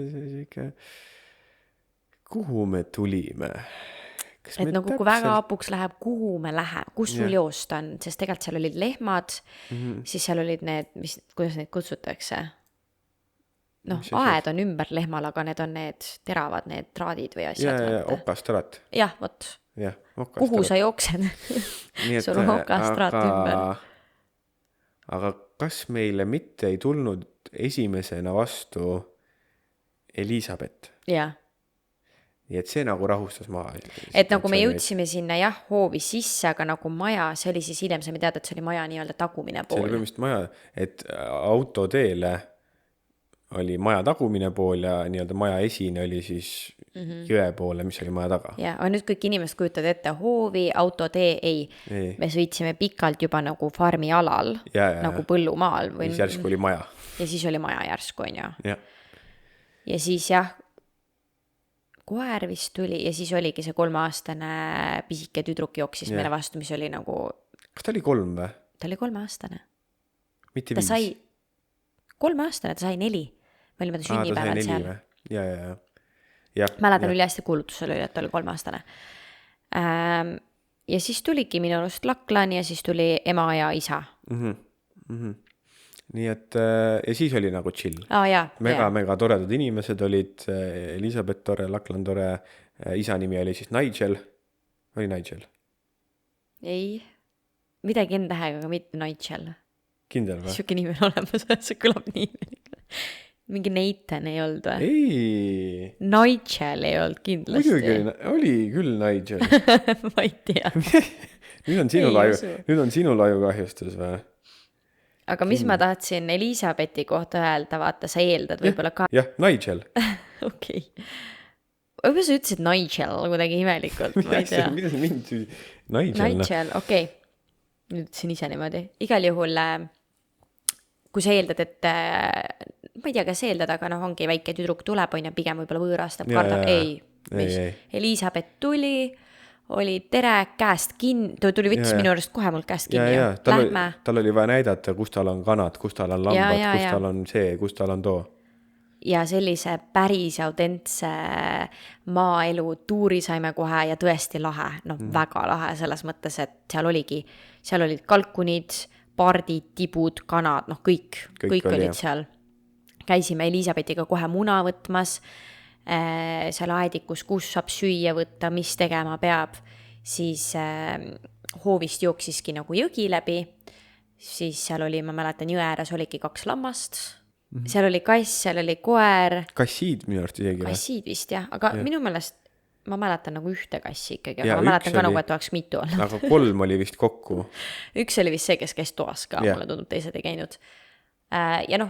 kuhu me tulime? Kas Et me nagu kui väga hapuks läheb, kuhu me läheme, kus sul joosta on, sest tegelikult seal olid lehmad, siis seal olid need, kuidas neid kutsutakse? Noh, aed on ümber lehmal, aga need on need teravad, need traadid või asjad. okastraat. Jah, vot. Jah, okastraat. Kuhu sa jooksed? Sul on okastraat ümber. Aga kas meile mitte ei tulnud esimesena vastu Elisabeth? Jah. Nii et see nagu rahustas maha. Et nagu me jõudsime sinna hoovi sisse, aga nagu maja, see oli siis hiljem, saime teada, et see oli maja nii-öelda tagumine pool. See oli põhimõtteliselt maja, et autoteele oli maja tagumine pool ja nii-öelda maja esine oli siis jõe poole, mis oli maja taga. Ja, aga nüüd kõik inimesed kujutavad ette hoovi, autotee, ei. Me sõitsime pikalt juba nagu farmi alal, nagu põllumaal. Või... Siis järsku oli maja. Ja siis oli maja järsku, on ju. Ja siis koer vist tuli ja siis oligi see 3-aastane pisike tüdruk jooksis meile vastu, mis oli nagu... Kas ta oli 3 või? Ta oli 3-aastane. Mitte 5? 3-aastane, ta sai 4. Me olime ta sünnipäeval seal. Ja. Mäletan üli hästi kuulutusel oli, et ta oli 3-aastane. Ja siis tuligi minu arust Laklan ja siis tuli ema ja isa. Nii et, ja siis oli nagu chill. Mega toredad inimesed olid, Elisabeth tore, Laklan tore, isa nimi oli siis Nigel. Oli Nigel? Ei, midagi N-tähega, aga mitte Nigel. Kindel või? Siuke nimi on olemas, see kõlab nii. Mingi Nathan ei olnud või? Ei. Nigel ei olnud kindlasti. Muidugi oli küll Nigel. Ma ei tea. nüüd on sinu laju kahjustus või? Aga mis ma tahtsin Elisabethi kohta öelda, vaata, sa eeldad võib-olla ka. Jah, Nigel. Okei. Võib-olla sa ütlesid Nigel kuidagi imelikult, ma ei tea. Mida see mind süüdi? Nigel, okei. Nüüd ütlesin ise niimoodi. Igal juhul, kui sa eeldad, et ma ei tea, kas eeldad, aga ongi väike tüdruk tuleb, on ja pigem võib-olla võõrastab, kardab. Ei. Elisabeth tuli, oli tere, käest kinni, ta tuli võttis minu arust kohe mult käest kinni. Lähme. Tal oli vaja näidata, kus tal on kanad, kus tal on lambad, kus tal on see, kus tal on too. Ja sellise päris autentse maaelu tuuri saime kohe ja tõesti lahe, väga lahe selles mõttes, et seal olid kalkunid, pardid, tibud, kanad, kõik olid seal. Käisime Elisabethiga kohe muna võtmas, seal aedikus, kus saab süüa võtta, mis tegema peab, siis hoovist jooksiski nagu jõgi läbi, siis seal oli, ma mäletan, jõe ääres oligi 2 lammast, seal oli kass, seal oli koer. Kassiid minu arust isegi. Kassiid vist jah, aga minu meelest ma mäletan nagu ühte kassi ikkagi, aga ma mäletan ka nagu, et oleks mitu olnud. Aga 3 oli vist kokku. Üks oli vist see, kes käis toas ka, mulle tundub, teised ei käinud. Ja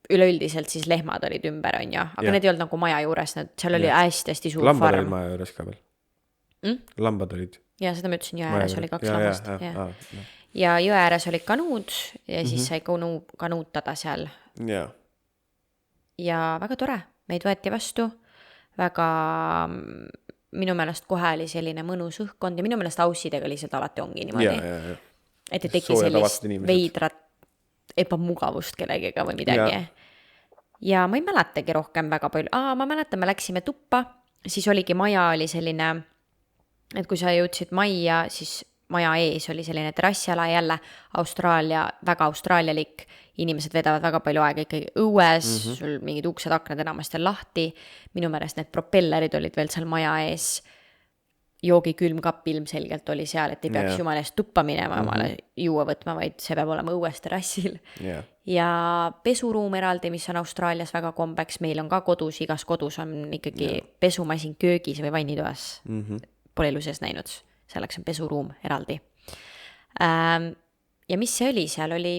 üleüldiselt siis lehmad olid ümber, on ju, aga need ei olnud nagu maja juures, seal oli hästi suur lambad farm. Lambad olid maja juures ka veel. Lambad olid. Ja seda ma ütlesin, jõe ääres oli 2 lammast. Ja jõe ääres olid kanuud ja siis sai kanuutada seal. Ja väga tore, meid võeti vastu, väga minu meelest kohe oli selline mõnus õhkkond ja minu meelest aussidega lihtsalt alati ongi niimoodi. Et ei teki sellist veidrat ebamugavust kellegega või midagi. Ja ma ei mäletagi rohkem väga palju. Ma mäletan, me läksime tuppa, siis oligi maja oli selline, et kui sa jõudsid majja, siis maja ees oli selline terrassiala jälle väga austraalialik, inimesed vedavad väga palju aega ikkagi õues, sul mingid uksed aknad enamasti on lahti, minu meelest need propellerid olid veel seal maja ees, joogikülmkapp ilmselgelt oli seal, et ei peaks jumala eest tuppa minema omale juua võtma, vaid see peab olema õues terrassil. Ja pesuruum eraldi, mis on Austraalias väga kombeks, meil on ka kodus, igas kodus on ikkagi pesumasin köögis või vannitoas. Pole elu sees näinud, selleks on pesuruum eraldi. Ja mis see oli? Seal oli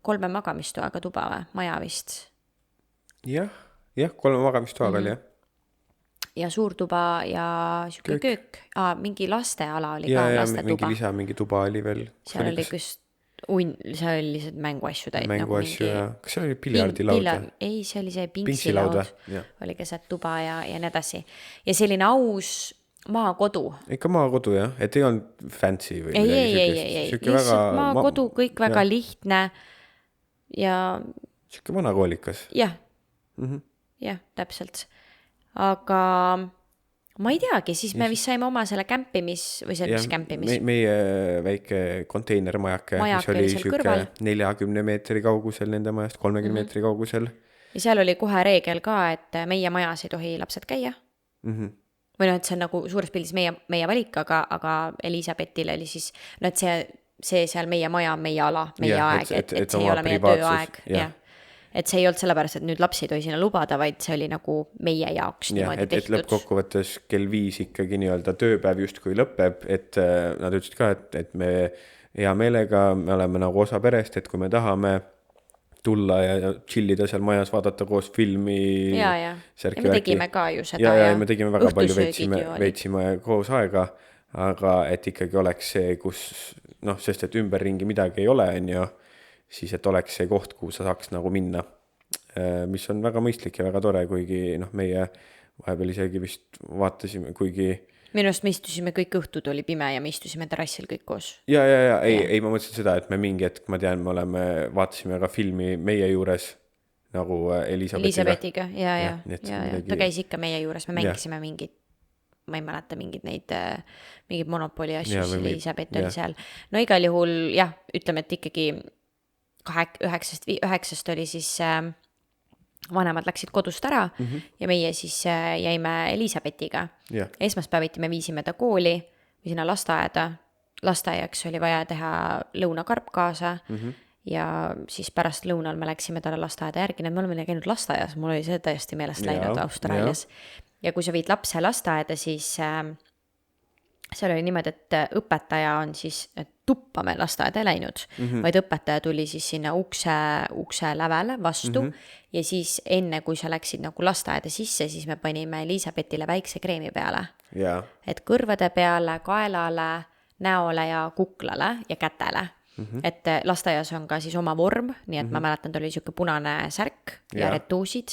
3 magamistoaga tuba või? Maja vist? Jah, 3 magamistoaga oli, jah. Ja suur tuba ja siuke köök. Mingi lasteala oli ka, laste tuba. Mingi tuba oli veel. Seal oli seal oli lihtsalt mänguasju täit. Mänguasju ja, kas seal oli piljardilaud? Ei, see oli see pinksilaud. Oli keset tuba ja nii edasi. Ja selline aus maakodu. Ikka maakodu, jah. Et ei olnud fancy või midagi sükest. Ei. Lihtsalt maakodu, kõik väga lihtne ja... Siuke vanakoolikas. Jah, täpselt. Aga ma ei teagi, siis me vist saime oma selle või see, mis kämpimis. Meie väike konteinermajake, mis oli siuke 40 meetri kaugusel nende majast, 30 meetri kaugusel. Ja seal oli kohe reegel ka, et meie majas ei tohi lapsed käia. Või noh, et see on nagu suures pildis meie valik, aga Elisabetil oli siis, no et see seal meie maja on meie ala, meie aeg, et see ei ole meie tööaeg. Et see ei olnud sellepärast, et nüüd lapsi ei tohi sinna lubada, vaid see oli nagu meie jaoks niimoodi tehtud. Et lõppkokkuvõttes kell 5 ikkagi nii-öelda tööpäev justkui lõpeb, et nad ütlesid ka, et me hea meelega, me oleme nagu osa perest, et kui me tahame tulla ja chillida seal majas, vaadata koos filmi. Ja me tegime ka ju seda. Ja me tegime väga palju, veetsime koos aega, aga et ikkagi oleks see, kus, noh, sest et ümberringi midagi ei ole, on ju, siis et oleks see koht, kuhu sa saaks nagu minna, mis on väga mõistlik ja väga tore, kuigi noh, meie vahepeal isegi vist vaatasime, kuigi minu arust me istusime kõik õhtud, oli pime ja me istusime terrassil kõik koos. Ei, ma mõtlesin seda, et me mingi hetk, ma tean, vaatasime ka filmi meie juures nagu Elisabetiga. Ja. Ta käis ikka meie juures, me mängisime mingid, ma ei mäleta mingid monopoli asju, Elisabet oli seal. No igal juhul, jah, ütleme, et ikkagi 9 oli siis vanemad läksid kodust ära ja meie siis jäime Elisabetiga. Esmaspäeviti me viisime ta kooli või sinna lasteaeda. Lasteaiaks oli vaja teha lõunakarp kaasa ja siis pärast lõunal me läksime talle lasteaeda järgi. Me oleme käinud lasteaias, mul oli see täiesti meelest läinud Austraalias. Ja kui sa viid lapse lasteaeda, siis seal oli niimoodi, et õpetaja on siis tuppa me lasteaeda läinud, vaid õpetaja tuli siis sinna ukse lävele vastu ja siis enne, kui sa läksid nagu lasteaeda sisse, siis me panime Elisabetile väikse kreemi peale. Et kõrvade peale, kaelale, näole ja kuklale ja kätele. Et lasteaias on ka siis oma vorm, nii et ma mäletan, ta oli siuke punane särk ja retuusid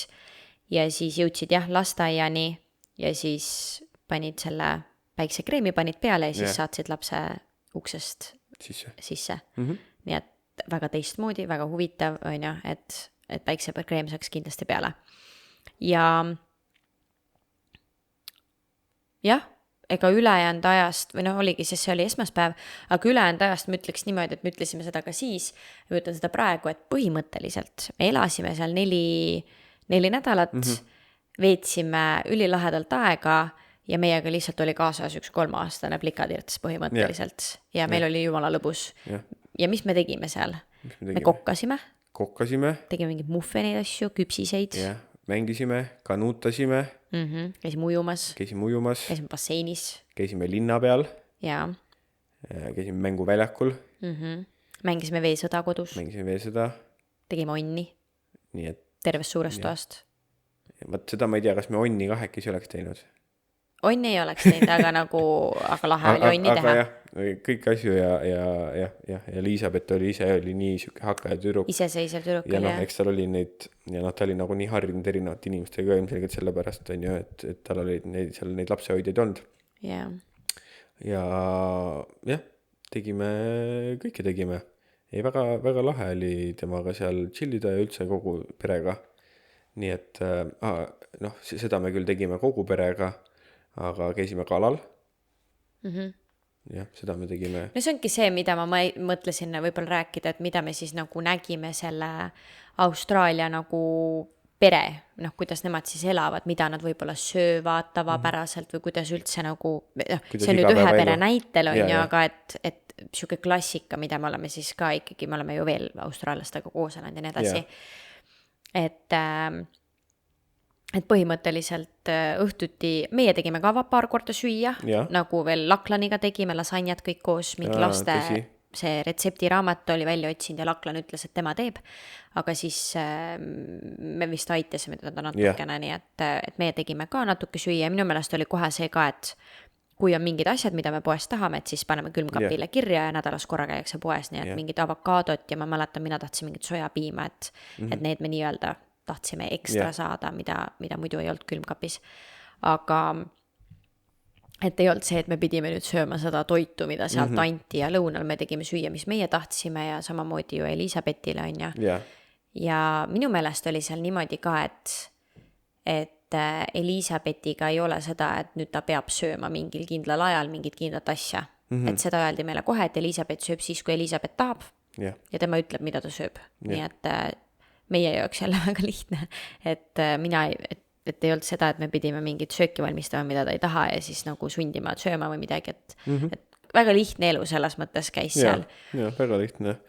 ja siis jõudsid lasteaiani ja siis panid selle väikse kreemi panid peale ja siis saatsid lapse uksest sisse. Nii et väga teistmoodi, väga huvitav on ju, et väikse kreem saaks kindlasti peale. Ja jah, ega ülejäänud ajast, või oligi, sest see oli esmaspäev, aga ülejäänud ajast me ütleks niimoodi, et me ütlesime seda ka siis, ma ütlen seda praegu, et põhimõtteliselt me elasime seal 4 nädalat, veetsime ülilahedalt aega ja meiega lihtsalt oli kaasas üks 3-aastane plikatirts põhimõtteliselt ja meil oli jumala lõbus. Ja mis me tegime seal? Me kokkasime, tegime mingid muffeneid asju, küpsiseid. Mängisime, kanuutasime. Käisime ujumas. Käisime basseinis. Käisime linna peal. Käisime mänguväljakul. Mängisime veesõda kodus. Tegime onni. Tervest suurest toast. Seda ma ei tea, kas me onni kahekesi oleks teinud. Onni ei oleks teinud, aga lahe oli onni teha. Aga kõik asju ja Elisabet oli nii siuke hakkaja tüdruk. Iseseisev tüdruk. Ja eks tal oli neid, ja ta oli nagu nii harjunud erinevate inimestega ilmselgelt sellepärast, on ju, et tal oli neid lapsehoidjaid olnud. Ja tegime. Ei, väga lahe oli temaga seal chillida ja üldse kogu perega. Nii et, seda me küll tegime kogu perega, aga käisime kalal. Jah, seda me tegime. No see ongi see, mida ma mõtlesin võib-olla rääkida, et mida me siis nagu nägime selle Austraalia nagu pere, kuidas nemad siis elavad, mida nad võib-olla söövad tavapäraselt või kuidas üldse nagu, see on nüüd ühe pere näitel on ju, aga et siuke klassika, mida me oleme siis ka ikkagi, me oleme ju veel austraallastega koos elanud ja nii edasi. Et põhimõtteliselt õhtuti, meie tegime ka paar korda süüa, nagu veel Laklaniga tegime, lasanjad kõik koos, mingi laste see retseptiraamat oli välja otsinud ja Laklan ütles, et tema teeb, aga siis me vist aitasime teda natukene, nii et meie tegime ka natuke süüa ja minu meelest oli kohe see ka, et kui on mingid asjad, mida me poes tahame, et siis paneme külmkapile kirja ja nädalas korra käiakse poes, nii et mingid avokaadot ja ma mäletan, mina tahtsin mingit sojapiima, et need me nii-öelda tahtsime ekstra saada, mida muidu ei olnud külmkapis. Aga et ei olnud see, et me pidime nüüd sööma seda toitu, mida sealt anti ja lõunal me tegime süüa, mis meie tahtsime ja samamoodi ju Elisabetile on ja. Ja minu meelest oli seal niimoodi ka, et et Elizabethiga ei ole seda, et nüüd ta peab sööma mingil kindlal ajal mingit kindlat asja. Et seda öeldi meile kohe, et Elizabeth sööb siis, kui Elizabeth tahab jah , ja tema ütleb, mida ta sööb. Nii et meie jaoks jälle väga lihtne, et et ei olnud seda, et me pidime mingit sööki valmistama, mida ta ei taha ja siis nagu sundima sööma või midagi, et väga lihtne elu selles mõttes käis seal. väga lihtne .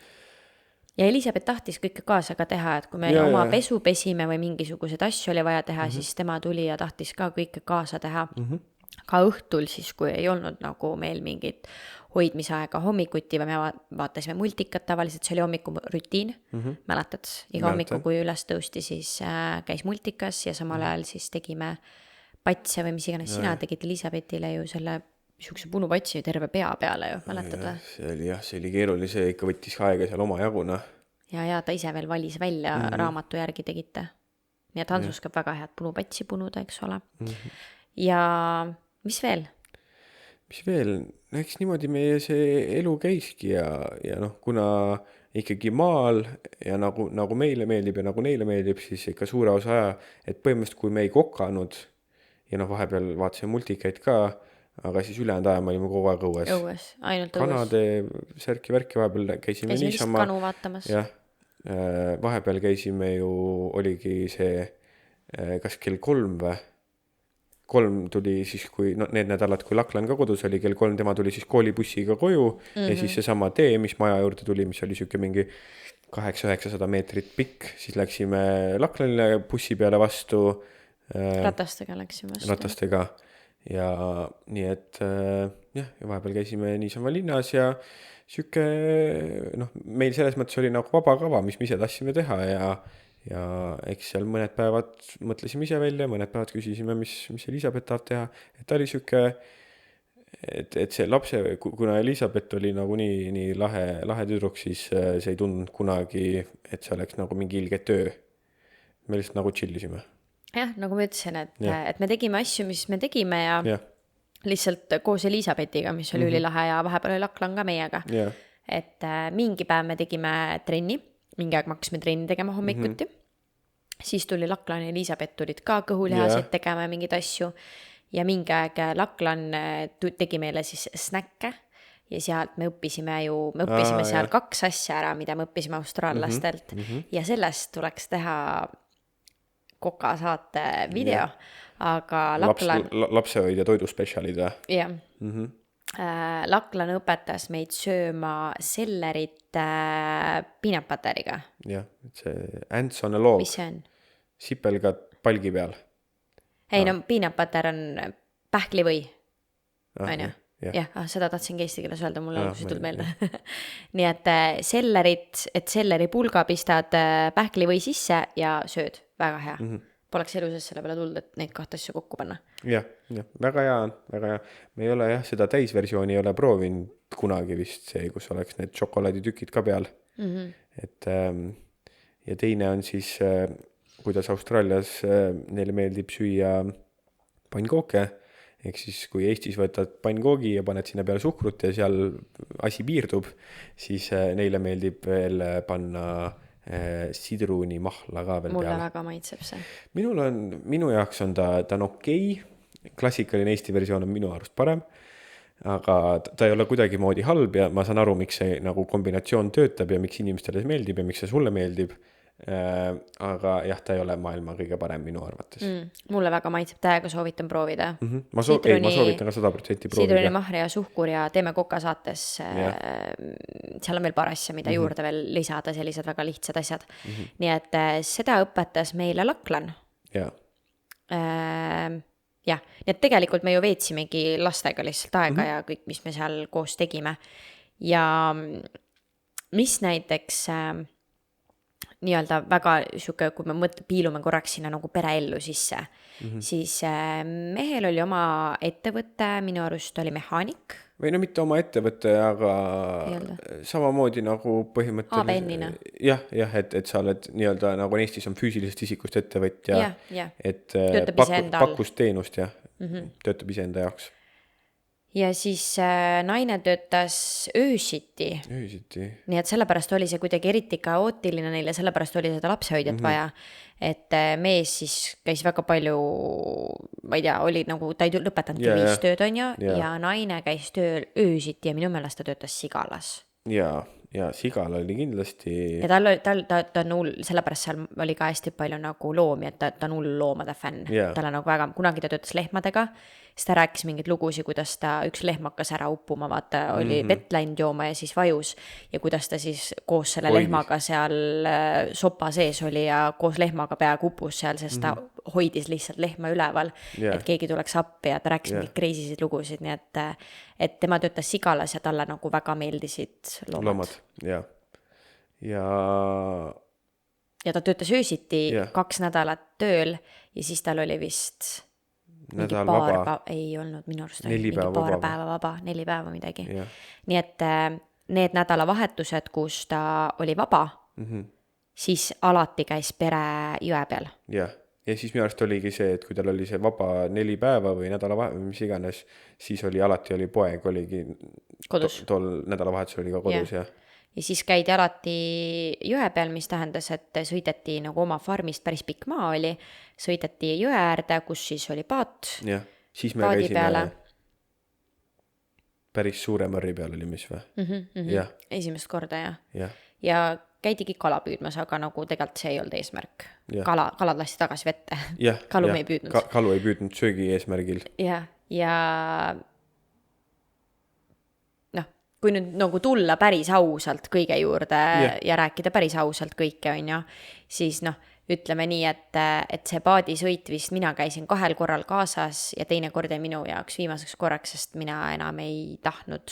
Ja Elizabeth tahtis kõike kaasa ka teha, et kui me Ja, oma ja. pesu pesime või mingisuguseid asju oli vaja teha, siis tema tuli ja tahtis ka kõike kaasa teha. Ka õhtul siis, kui ei olnud nagu meil mingit hoidmisaega hommikuti või me vaatasime multikat tavaliselt, see oli hommikurutiin, mäletad? Iga hommiku, kui üles tõusti, siis käis multikas ja samal ajal siis tegime patse või mis iganes sina tegid Elizabethile ju selle niisuguse punupatsi terve pea peale ju, mäletad või? see oli keeruline, see ikka võttis aega seal oma jaguna . Ja ta ise veel valis välja raamatu järgi tegite. Nii et Hans oskab väga head punupatsi punuda, eks ole. Ja mis veel? mis veel, eks niimoodi meie see elu käiski ja noh, kuna ikkagi maal ja nagu meile meeldib ja nagu neile meeldib, siis ikka suure osa aja, et põhimõtteliselt kui me ei kokanud ja noh, vahepeal vaatasime multikaid ka, aga siis ülejäänud aja me olime kogu aeg õues . Õues, ainult õues. Kanade särki-värki vahepeal käisime Käisime lihtsalt niisama . kanu vaatamas. jah , vahepeal käisime ju , oligi see kas kell 3 või ? 3 tuli siis, kui no, need nädalad, kui Laklan ka kodus oli, kell 3 tema tuli siis koolibussiga koju ja siis seesama tee, mis maja juurde tuli, mis oli siuke mingi 800-900 meetrit pikk, siis läksime Laklanile bussi peale vastu . Ratastega läksime vastu. Ratastega ja nii et jah, ja vahepeal käisime niisama linnas ja siuke noh, meil selles mõttes oli nagu vaba kava, mis me ise tahtsime teha ja eks seal mõned päevad mõtlesime ise välja, mõned päevad küsisime, mis Elizabeth tahab teha, et ta oli siuke, et see lapse, kuna Elizabeth oli nagu nii lahe tüdruk, siis see ei tundunud kunagi, et see oleks nagu mingi ilge töö. Me lihtsalt nagu chillisime. Jah, nagu ma ütlesin, et me tegime asju, mis me tegime ja lihtsalt koos Elizabethiga, mis oli ülilahe ja vahepeal oli Laklan ka meiega. Et mingi päev me tegime trenni, mingi aeg me hakkasime trenni tegema hommikuti. Siis tuli Laklan ja Elizabeth tulid ka kõhulihaseid tegema mingeid asju ja mingi aeg Laklan tegi meile siis snäkke ja sealt me õppisime seal 2 asja ära, mida me õppisime austraallastelt ja sellest tuleks teha Koka saate video, aga Laklan lapsehoidja toiduspetsialid või? Jah. Laklan õpetas meid sööma sellerit peanut butteriga. Jah, see ants on a log. Mis see on? Sipelgad palgi peal. Ei, no peanut butter on pähklivõi. On ju? Jah, seda tahtsingi eesti keeles öelda, mulle alguses ei tulnud meelde. Nii et selleri pulga pistad pähklivõi sisse ja sööd. Väga hea. Poleks eluses selle peale tulnud, et neid 2 asju kokku panna. Jah, väga hea. Me ei ole seda täisversiooni ei ole proovinud kunagi vist see, kus oleks need šokolaaditükid ka peal. Et, ja teine on siis, kuidas Austraalias neile meeldib süüa pannkooke. Ehk siis, kui Eestis võtad pannkoogi ja paned sinna peale suhkrut ja seal asi piirdub, siis neile meeldib veel panna sidruni mahla ka veel Mulle peale. väga maitseb see. Minu jaoks on ta on okei. Klassikaline Eesti versioon on minu arust parem, aga ta ei ole kuidagi moodi halb ja ma saan aru, miks see nagu kombinatsioon töötab ja miks inimestele meeldib ja miks see sulle meeldib. Aga jah, ta ei ole maailma kõige parem minu arvates. Mulle väga maitseb, täiega soovitan proovida. Ma soovitan ka 100% proovida. Sidruni mahri ja suhkur ja teeme Koka saates. Seal on veel paar asja, mida juurde veel lisada, sellised väga lihtsad asjad. Nii et seda õpetas meile Laklan. Jah, nii et tegelikult me ju veetsimegi lastega lihtsalt aega ja kõik, mis me seal koos tegime. Ja mis näiteks nii-öelda väga siuke, kui me piilume korraks sinna nagu pereellu sisse, siis mehel oli oma ettevõte, minu arust oli mehaanik. Või no mitte oma ettevõte, aga samamoodi nagu põhimõtteliselt. ABN-ina. Jah, et sa oled nii-öelda nagu Eestis on füüsilisest isikust ettevõtja, et pakkus teenust ja töötab iseenda jaoks. ja siis naine töötas öösiti. Nii et sellepärast oli see kuidagi eriti kaootiline neile, sellepärast oli seda lapsehoidjat vaja. Et mees siis käis väga palju, ma ei tea, oli nagu, ta ei lõpetanudki 5 tööd, on ju, ja naine käis tööl öösiti ja minu meelest ta töötas Sigalas. Ja Sigal oli kindlasti. Ja ta on hull, sellepärast seal oli ka hästi palju nagu loomi, et ta on hull loomade fänn. Talle nagu väga, kunagi ta töötas lehmadega, siis ta rääkis mingeid lugusid, kuidas ta üks lehm hakkas ära uppuma, vaata, oli vett läinud jooma ja siis vajus. Ja kuidas ta siis koos selle lehmaga seal sopa sees oli ja koos lehmaga peaaegu uppus seal, sest ta hoidis lihtsalt lehma üleval, et keegi tuleks appi ja ta rääkis mingeid kreisisid lugusid, nii et tema töötas Sigalas ja talle nagu väga meeldisid loomad. Ja ta töötas öösiti 2 nädalat tööl ja siis tal oli vist nädal vaba. Ei olnud, minu arust 4 päeva vaba, 4 päeva midagi. Nii et need nädalavahetused, kus ta oli vaba, siis alati käis pere jõe peal. Ja siis minu arust oligi see, et kui tal oli see vaba 4 päeva või mis iganes, siis alati oli poeg, oligi kodus. Tol nädalavahetusel oli ka kodus, ja siis käidi alati jõe peal, mis tähendas, et sõideti nagu oma farmist, päris pikk maa oli, sõideti jõe äärde, kus siis oli paat. Ja siis me käisime peale. Päris suure mörri peal oli mis või? Esimest korda, ja käidigi kala püüdmas, aga nagu tegelikult see ei olnud eesmärk. Kalad lasti tagasi vette. Kalu me ei püüdnud. Kalu ei püüdnud söögi eesmärgil. Ja kui nüüd nagu tulla päris ausalt kõige juurde ja rääkida päris ausalt kõike, on ju, siis ütleme nii, et see paadisõit vist mina käisin 2 korral kaasas ja teine kord minu jaoks viimaseks korraks, sest mina enam ei tahtnud.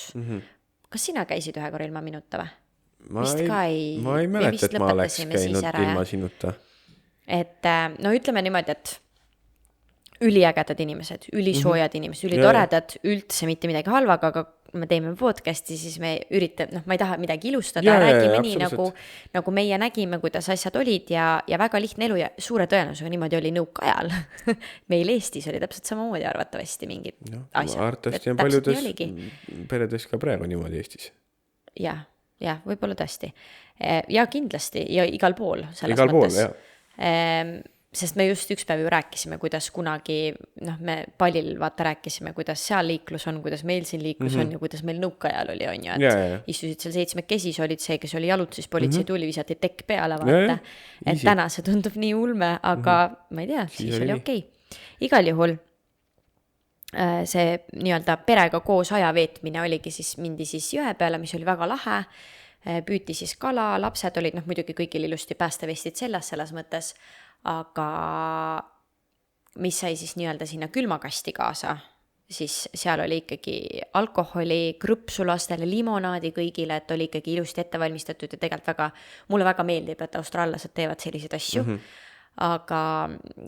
Kas sina käisid 1 korra ilma minuta või? Ma ei mäleta, et ma oleks käinud ilma sinuta. Et ütleme niimoodi, et üliägedad inimesed, ülisoojad inimesed, ülitoredad, üldse mitte midagi halvaga, aga me teeme podcasti, siis me üritame, ma ei taha midagi ilustada, räägime nii nagu meie nägime, kuidas asjad olid ja väga lihtne elu ja suure tõenäosusega niimoodi oli nõukaajal. Meil Eestis oli täpselt samamoodi arvatavasti mingid asjad. Arvatavasti on paljudes peredes ka praegu niimoodi Eestis. Ja, võib-olla tõesti. Ja kindlasti ja igal pool selles igal mõttes. Pool, sest me just üks päev ju rääkisime, kuidas kunagi, me Palil vaata rääkisime, kuidas seal liiklus on, kuidas meil siin liiklus on ja kuidas meil nõukaajal oli, on ju, et istusid seal 7 kesis, olid see, kes oli jalut, siis politsei tuli, visati tekk peale, vaata. Et täna see tundub nii ulme, aga ma ei tea, siis oli okei. Igal juhul see nii-öelda perega koos aja veetmine oligi siis mindi siis jõe peale, mis oli väga lahe, püüti siis kala, lapsed olid, muidugi kõigil ilusti päästevestid selles mõttes, aga mis sai siis nii-öelda sinna külmakasti kaasa, siis seal oli ikkagi alkoholi, krõpsu lastele, limonaadi kõigile, et oli ikkagi ilusti ette valmistatud ja tegelikult mulle väga meeldib, et austraallased teevad selliseid asju, aga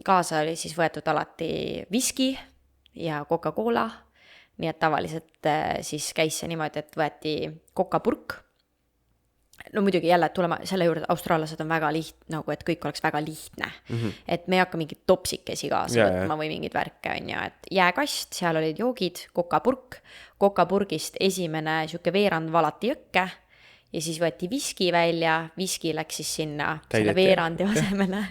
kaasa oli siis võetud alati viski ja Coca-Cola, nii et tavaliselt siis käis see niimoodi, et võeti kokapurk. No muidugi jälle, et tulema selle juurde, austraallased on väga lihtne, nagu et kõik oleks väga lihtne. Et me ei hakka mingid topsikesi kaasa võtma või mingid värke, on ju, et jääkast, seal olid joogid, kokapurgist esimene siuke veerand valati jõkke ja siis võeti viski välja, viski läks siis sinna selle veerandi asemele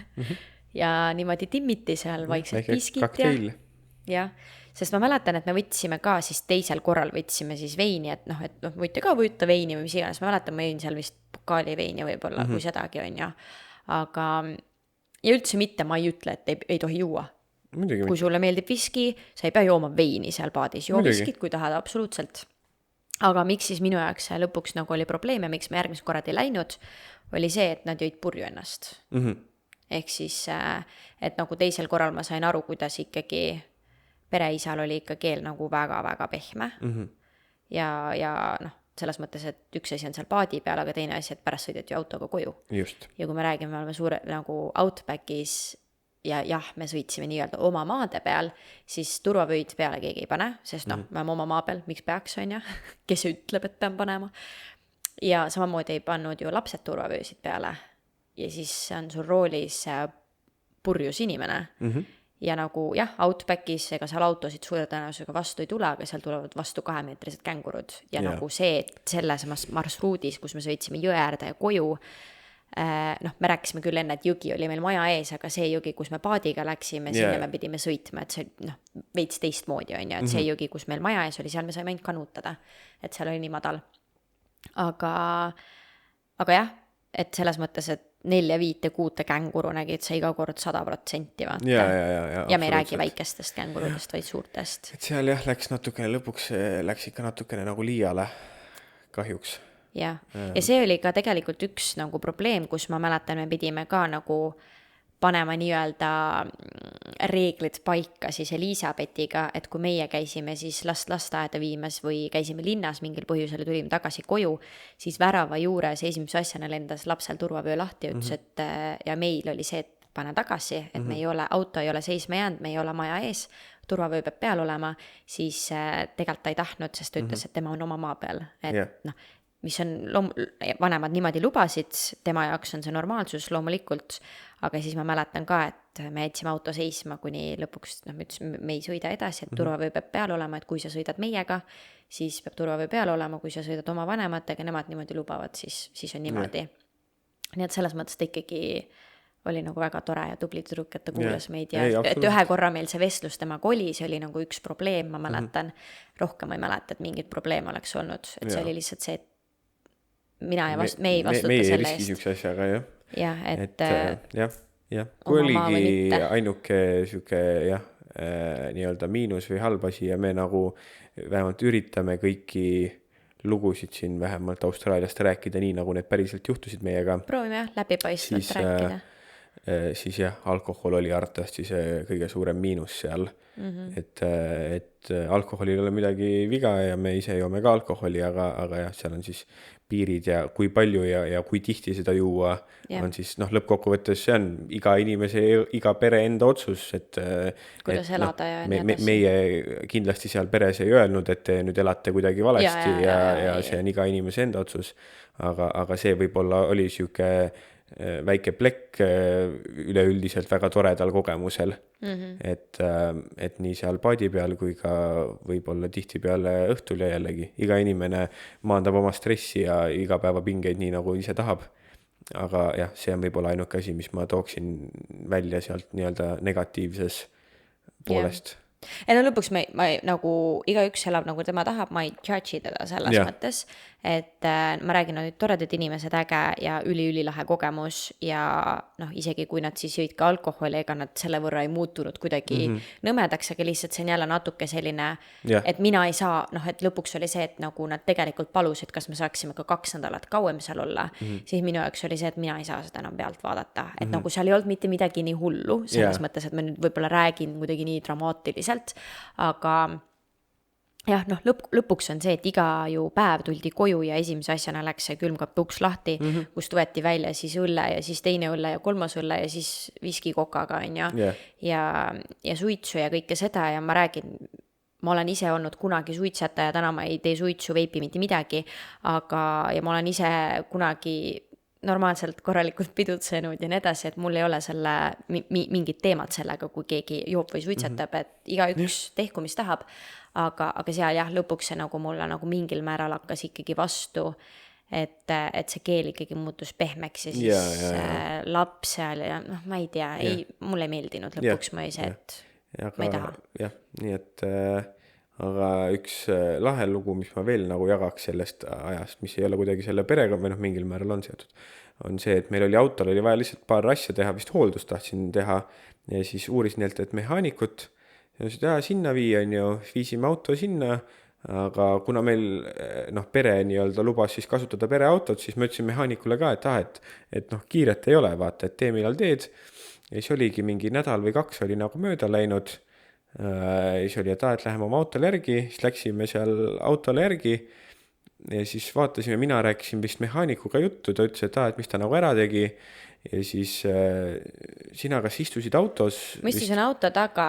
ja niimoodi timmiti seal vaikselt viskit ja sest ma mäletan, et me võtsime ka siis teisel korral võtsime siis veini, et võite ka võtta veini või mis iganes, ma mäletan, ma jõin seal vist pokaali veini võib-olla, kui sedagi on ja aga ja üldse mitte, ma ei ütle, et ei tohi juua. Kui sulle meeldib viski, sa ei pea jooma veini seal paadis, joo viskit, kui tahad, absoluutselt. Aga miks siis minu jaoks lõpuks nagu oli probleem ja miks me järgmist korrad ei läinud, oli see, et nad jõid purju ennast. Ehk siis, et nagu teisel korral ma sain aru, kuidas ikkagi pereisal oli ikka keel nagu väga-väga pehme ja selles mõttes, et üks asi on seal paadi peal, aga teine asi, et pärast sõideti autoga koju. Just. Ja kui me räägime, me oleme suure nagu Outbackis ja me sõitsime nii-öelda oma maade peal, siis turvavöid peale keegi ei pane, sest me oleme oma maa peal, miks peaks, on ja, kes ütleb, et pean panema. Ja samamoodi ei pannud ju lapsed turvavöösid peale ja siis on sul roolis purjus inimene ja nagu jah, Outbackis ega seal autosid suure tõenäosusega vastu ei tule, aga seal tulevad vastu 2-meetrised kängurud ja nagu see, et selles marsruudis, kus me sõitsime jõe äärde ja koju, noh, me rääkisime küll enne, et jõgi oli meil maja ees, aga see jõgi, kus me paadiga läksime, sinna me pidime sõitma, et see noh, veits teistmoodi on ju, et see jõgi, kus meil maja ees oli, seal me saime ainult kanutada, et seal oli nii madal. Aga jah, et selles mõttes, et 4-5-6 känguru nägid sa iga kord 100% vaata. Ja me ei räägi väikestest kängurudest, vaid suurtest. Et seal jah, lõpuks läks ikka natukene nagu liiale, kahjuks. Ja see oli ka tegelikult üks nagu probleem, kus ma mäletan, me pidime ka nagu panema nii-öelda reeglid paika siis Elizabethiga, et kui meie käisime siis lasteaeda viimas või käisime linnas mingil põhjusel ja tulime tagasi koju, siis värava juures esimese asjana lendas lapsel turvavöö lahti ja ütles, et ja meil oli see, et pane tagasi, et me ei ole, auto ei ole seisma jäänud, me ei ole maja ees, turvavöö peab peal olema, siis tegelikult ta ei tahtnud, sest ta ütles, et tema on oma maa peal, et noh, mis on vanemad niimoodi lubasid, tema jaoks on see normaalsus loomulikult, aga siis ma mäletan ka, et me jätsime auto seisma, kuni lõpuks me ei sõida edasi, et turvavöö peab peal olema, et kui sa sõidad meiega, siis peab turvavöö peal olema, kui sa sõidad oma vanematega, nemad niimoodi lubavad, siis on niimoodi. Nii et selles mõttes ta ikkagi oli nagu väga tore ja tubli tüdruk, et ta kuulas meid ja et ühe korra meil see vestlus temaga oli, see oli nagu üks probleem, ma mäletan, rohkem ma ei mäleta, et mingit probleem oleks olnud, et see oli lihtsalt see, et me ei vastuta me selle riski sükse asjaga, jah. Jah, et jah. Kui oligi ainuke süke, jah, nii-öelda miinus või halb asi ja me nagu vähemalt üritame kõiki lugusid siin vähemalt Austraaliast rääkida nii, nagu need päriselt juhtusid meiega. Proovime läbipaistvalt rääkida. Siis jah, alkohol oli arvatavasti see kõige suurem miinus seal. Et alkoholil ei ole midagi viga ja me ise joome ka alkoholi, aga jah, seal on siis piirid ja kui palju ja kui tihti seda juua on siis, noh, lõppkokkuvõttes see on iga inimese, iga pere enda otsus, et kuidas elada ja nii edasi. Meie kindlasti seal peres ei öelnud, et te nüüd elate kuidagi valesti ja see on iga inimese enda otsus, aga see võib-olla oli siuke väike plekk üleüldiselt väga toredal kogemusel, et nii seal paadi peal kui ka võib-olla tihti peale õhtul ja jällegi iga inimene maandab oma stressi ja igapäevapingeid nii nagu ise tahab, aga jah, see on võib-olla ainuke asi, mis ma tooksin välja sealt nii-öelda negatiivses poolest. Ja no lõpuks ma nagu igaüks elab nagu tema tahab, ma ei judge'i teda selles mõttes, et ma räägin, nüüd toredad inimesed äge ja ülilahe kogemus ja noh, isegi kui nad siis jõid ka alkoholi, ega nad selle võrra ei muutunud kuidagi nõmedaks, aga lihtsalt see on jälle natuke selline, et mina ei saa, noh, et lõpuks oli see, et nagu nad tegelikult palusid, kas me saaksime ka 2 nädalat kauem seal olla, siis minu jaoks oli see, et mina ei saa seda enam pealt vaadata, et nagu seal ei olnud mitte midagi nii hullu, selles mõttes, et ma nüüd võib-olla räägin kuidagi nii dramaatiliselt, aga jah, noh, lõpuks on see, et iga ju päev tuldi koju ja esimese asjana läks see külmkapi uks lahti, kust võeti välja siis õlle ja siis teine õlle ja 3. õlle ja siis viskikokaga on ja suitsu ja kõike seda ja ma räägin, ma olen ise olnud kunagi suitsetaja, täna ma ei tee suitsu, veipi mitte midagi, ja ma olen ise kunagi normaalselt korralikult pidutsenud ja nii edasi, et mul ei ole selle mingit teemat sellega, kui keegi joob või suitsetab, et igaüks tehku, mis tahab, aga seal jah, lõpuks see nagu mulle nagu mingil määral hakkas ikkagi vastu, et see keel ikkagi muutus pehmeks ja siis laps seal ja noh, ma ei tea, mulle ei meeldinud lõpuks ma ei see, et ma ei taha. Jah, nii et aga üks lahe lugu, mis ma veel nagu jagaks sellest ajast, mis ei ole kuidagi selle perega või noh, mingil määral on seotud, on see, et meil oli autol oli vaja lihtsalt paar asja teha, vist hooldust tahtsin teha ja siis uuris neilt, et mehaanikut ja ütlesid, sinna on ju, viisime auto sinna, aga kuna meil pere nii-öelda lubas siis kasutada pereautot, siis ma ütlesin mehaanikule ka, et noh, kiiret ei ole, vaata, et tee millal teed ja siis oligi mingi nädal või 2 oli nagu mööda läinud. Siis oli, et läheme oma autole järgi, siis läksime seal autole järgi ja siis vaatasime, mina rääkisin vist mehaanikuga juttu, ta ütles, et mis ta nagu ära tegi ja siis sina kas istusid autos? Ma istusin auto taga,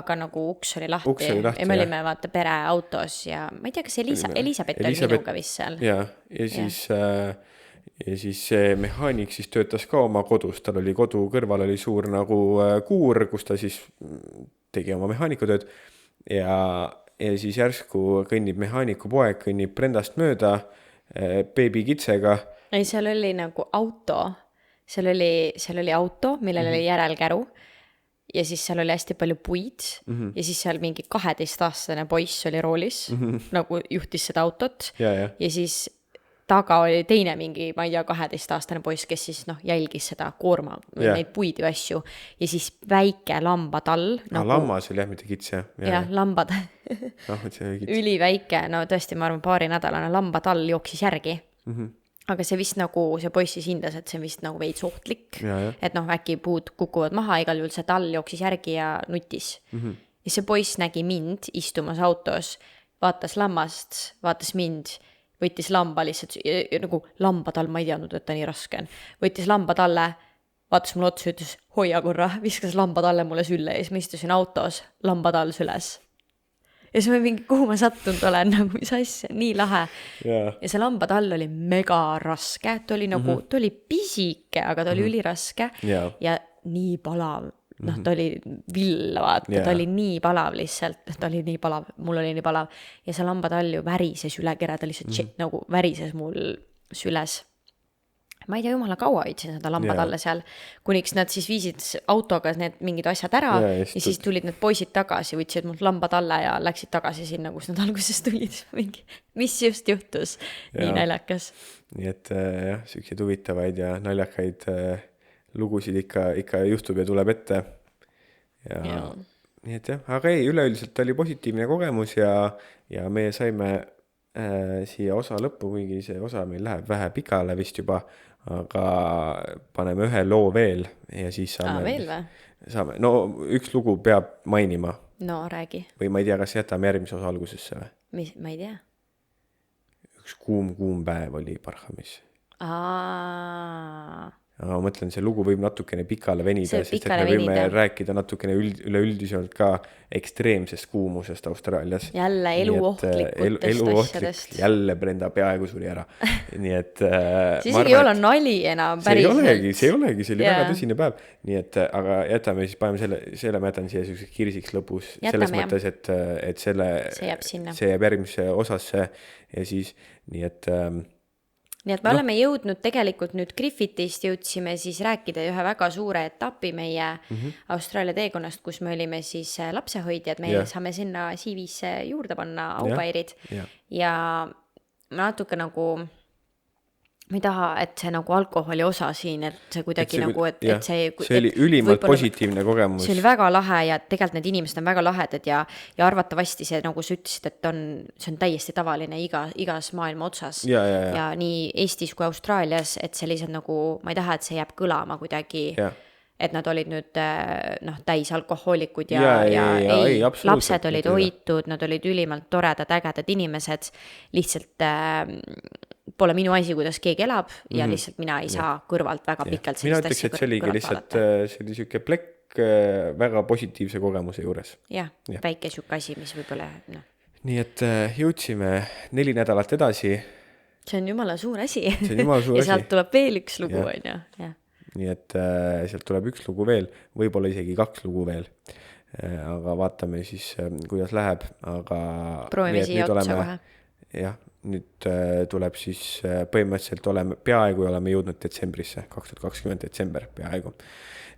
aga nagu uks oli lahti ja me olime vaata pereautos ja ma ei tea, kas Elizabeth oli minuga vist seal. Ja siis ja siis see mehaanik siis töötas ka oma kodus, tal oli kodu kõrval oli suur nagu kuur, kus ta siis tegi oma mehaanikutööd ja siis järsku kõnnib mehaanikupoeg, kõnnib Brendast mööda beebikitsega. ei, seal oli nagu auto, seal oli auto, millel oli järelkäru ja siis seal oli hästi palju puid ja siis seal mingi 12-aastane poiss oli roolis, nagu juhtis seda autot ja siis taga oli teine mingi, ma ei tea, 12-aastane poiss, kes siis jälgis seda koorma, neid puid ja asju ja siis väike lambatall nagu... lammas oli jah, mitte kits jah, lambad üliväike, no tõesti, ma arvan, 2 nädalane lambatall jooksis järgi aga see vist nagu, see poiss siis hindas, et see on vist nagu veits ohtlik, et äkki puud kukuvad maha, igal juhul see tall jooksis järgi ja nutis ja see poiss nägi mind istumas autos, vaatas lammast, vaatas mind, võttis lamba lihtsalt, nagu lambatall, ma ei teadnud, et ta nii raske on, võttis lambatalle, vaatas mulle otsa, ütles hoia korra, viskas lambatalle mulle sülle ja siis ma istusin autos, lambatall süles ja siis ma mingi, kuhu ma sattunud olen, nagu mis asja, nii lahe ja see lambatall oli mega raske, ta oli nagu, ta oli pisike, aga ta oli üliraske ja nii palav, ta oli vill, vaata, ta oli nii palav lihtsalt, ta oli nii palav, mul oli nii palav ja see lambatall ju värises üle kere, ta lihtsalt nagu värises mul süles. Ma ei tea, jumala kaua hoidsin seda lambatalle seal, kuniks nad siis viisid autoga need mingid asjad ära ja siis tulid need poisid tagasi, võtsid mul lambatalle ja läksid tagasi sinna, kus nad alguses tulid. Mingi, mis just juhtus? Nii naljakas. Nii et jah, selliseid huvitavaid ja naljakaid lugusid ikka juhtub ja tuleb ette. Ja. Nii et jah, aga ei, üleüldiselt oli positiivne kogemus ja me saime siia osa lõppu, kuigi see osa meil läheb vähe pikale vist juba, aga paneme ühe loo veel ja siis saame, no üks lugu peab mainima. No räägi. Või ma ei tea, kas jätame järgmise osa algusesse või? Ma ei tea. Üks kuum päev oli Parhamis. Ma mõtlen, see lugu võib natukene pikale venida, sest et me võime rääkida natukene üleüldiselt ka ekstreemsest kuumusest Austraalias. Jälle eluohtlikutest asjadest. Jälle Brenda peaaegu suri ära. Nii et siis ei ole nali enam päriselt. See ei olegi, see oli väga tõsine päev. Nii et, aga jätame siis, paneme selle ma jätan siia selliseks kirsiks lõpus. Selles mõttes, et see jääb järgmise osasse ja siis nii et me oleme jõudnud tegelikult nüüd Griffithist jõudsime siis rääkida ühe väga suure etapi meie Austraalia teekonnast, kus me olime siis lapsehoidjad, me saame sinna CV-sse juurde panna aupairid ja natuke nagu ma ei taha, et see nagu alkoholi osa siin, et see kuidagi nagu, et see oli ülimalt positiivne kogemus. See oli väga lahe ja tegelikult need inimesed on väga lahedad ja arvatavasti see, nagu sa ütlesid, et see on täiesti tavaline igas maailma otsas ja nii Eestis kui Austraalias, et see lihtsalt nagu, ma ei taha, et see jääb kõlama kuidagi, et nad olid nüüd täis alkohoolikud ja lapsed olid hoitud, nad olid ülimalt toredad, ägedad inimesed, lihtsalt pole minu asi, kuidas keegi elab ja lihtsalt mina ei saa kõrvalt väga pikalt mina ütleks, et see oligi lihtsalt see oli siuke plekk väga positiivse kogemuse juures. Jah, väike siuke asi, mis võib-olla Nii et jõudsime 4 nädalat edasi. See on jumala suur asi. See on jumala suur asi. Ja sealt tuleb veel üks lugu, on ju. Nii et sealt tuleb üks lugu veel, võib-olla isegi 2 lugu veel. Aga vaatame siis, kuidas läheb. Aga proovime siia otsa kohe. Jah, nüüd tuleb siis põhimõtteliselt peaaegu oleme jõudnud detsembrisse, 2020 detsember peaaegu.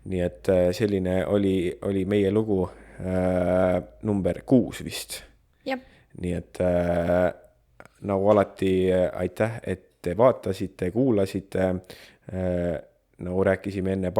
Nii et selline oli meie lugu number 6 vist. Jep. Nii et nagu alati aitäh, et te vaatasite, kuulasite, nagu rääkisime enne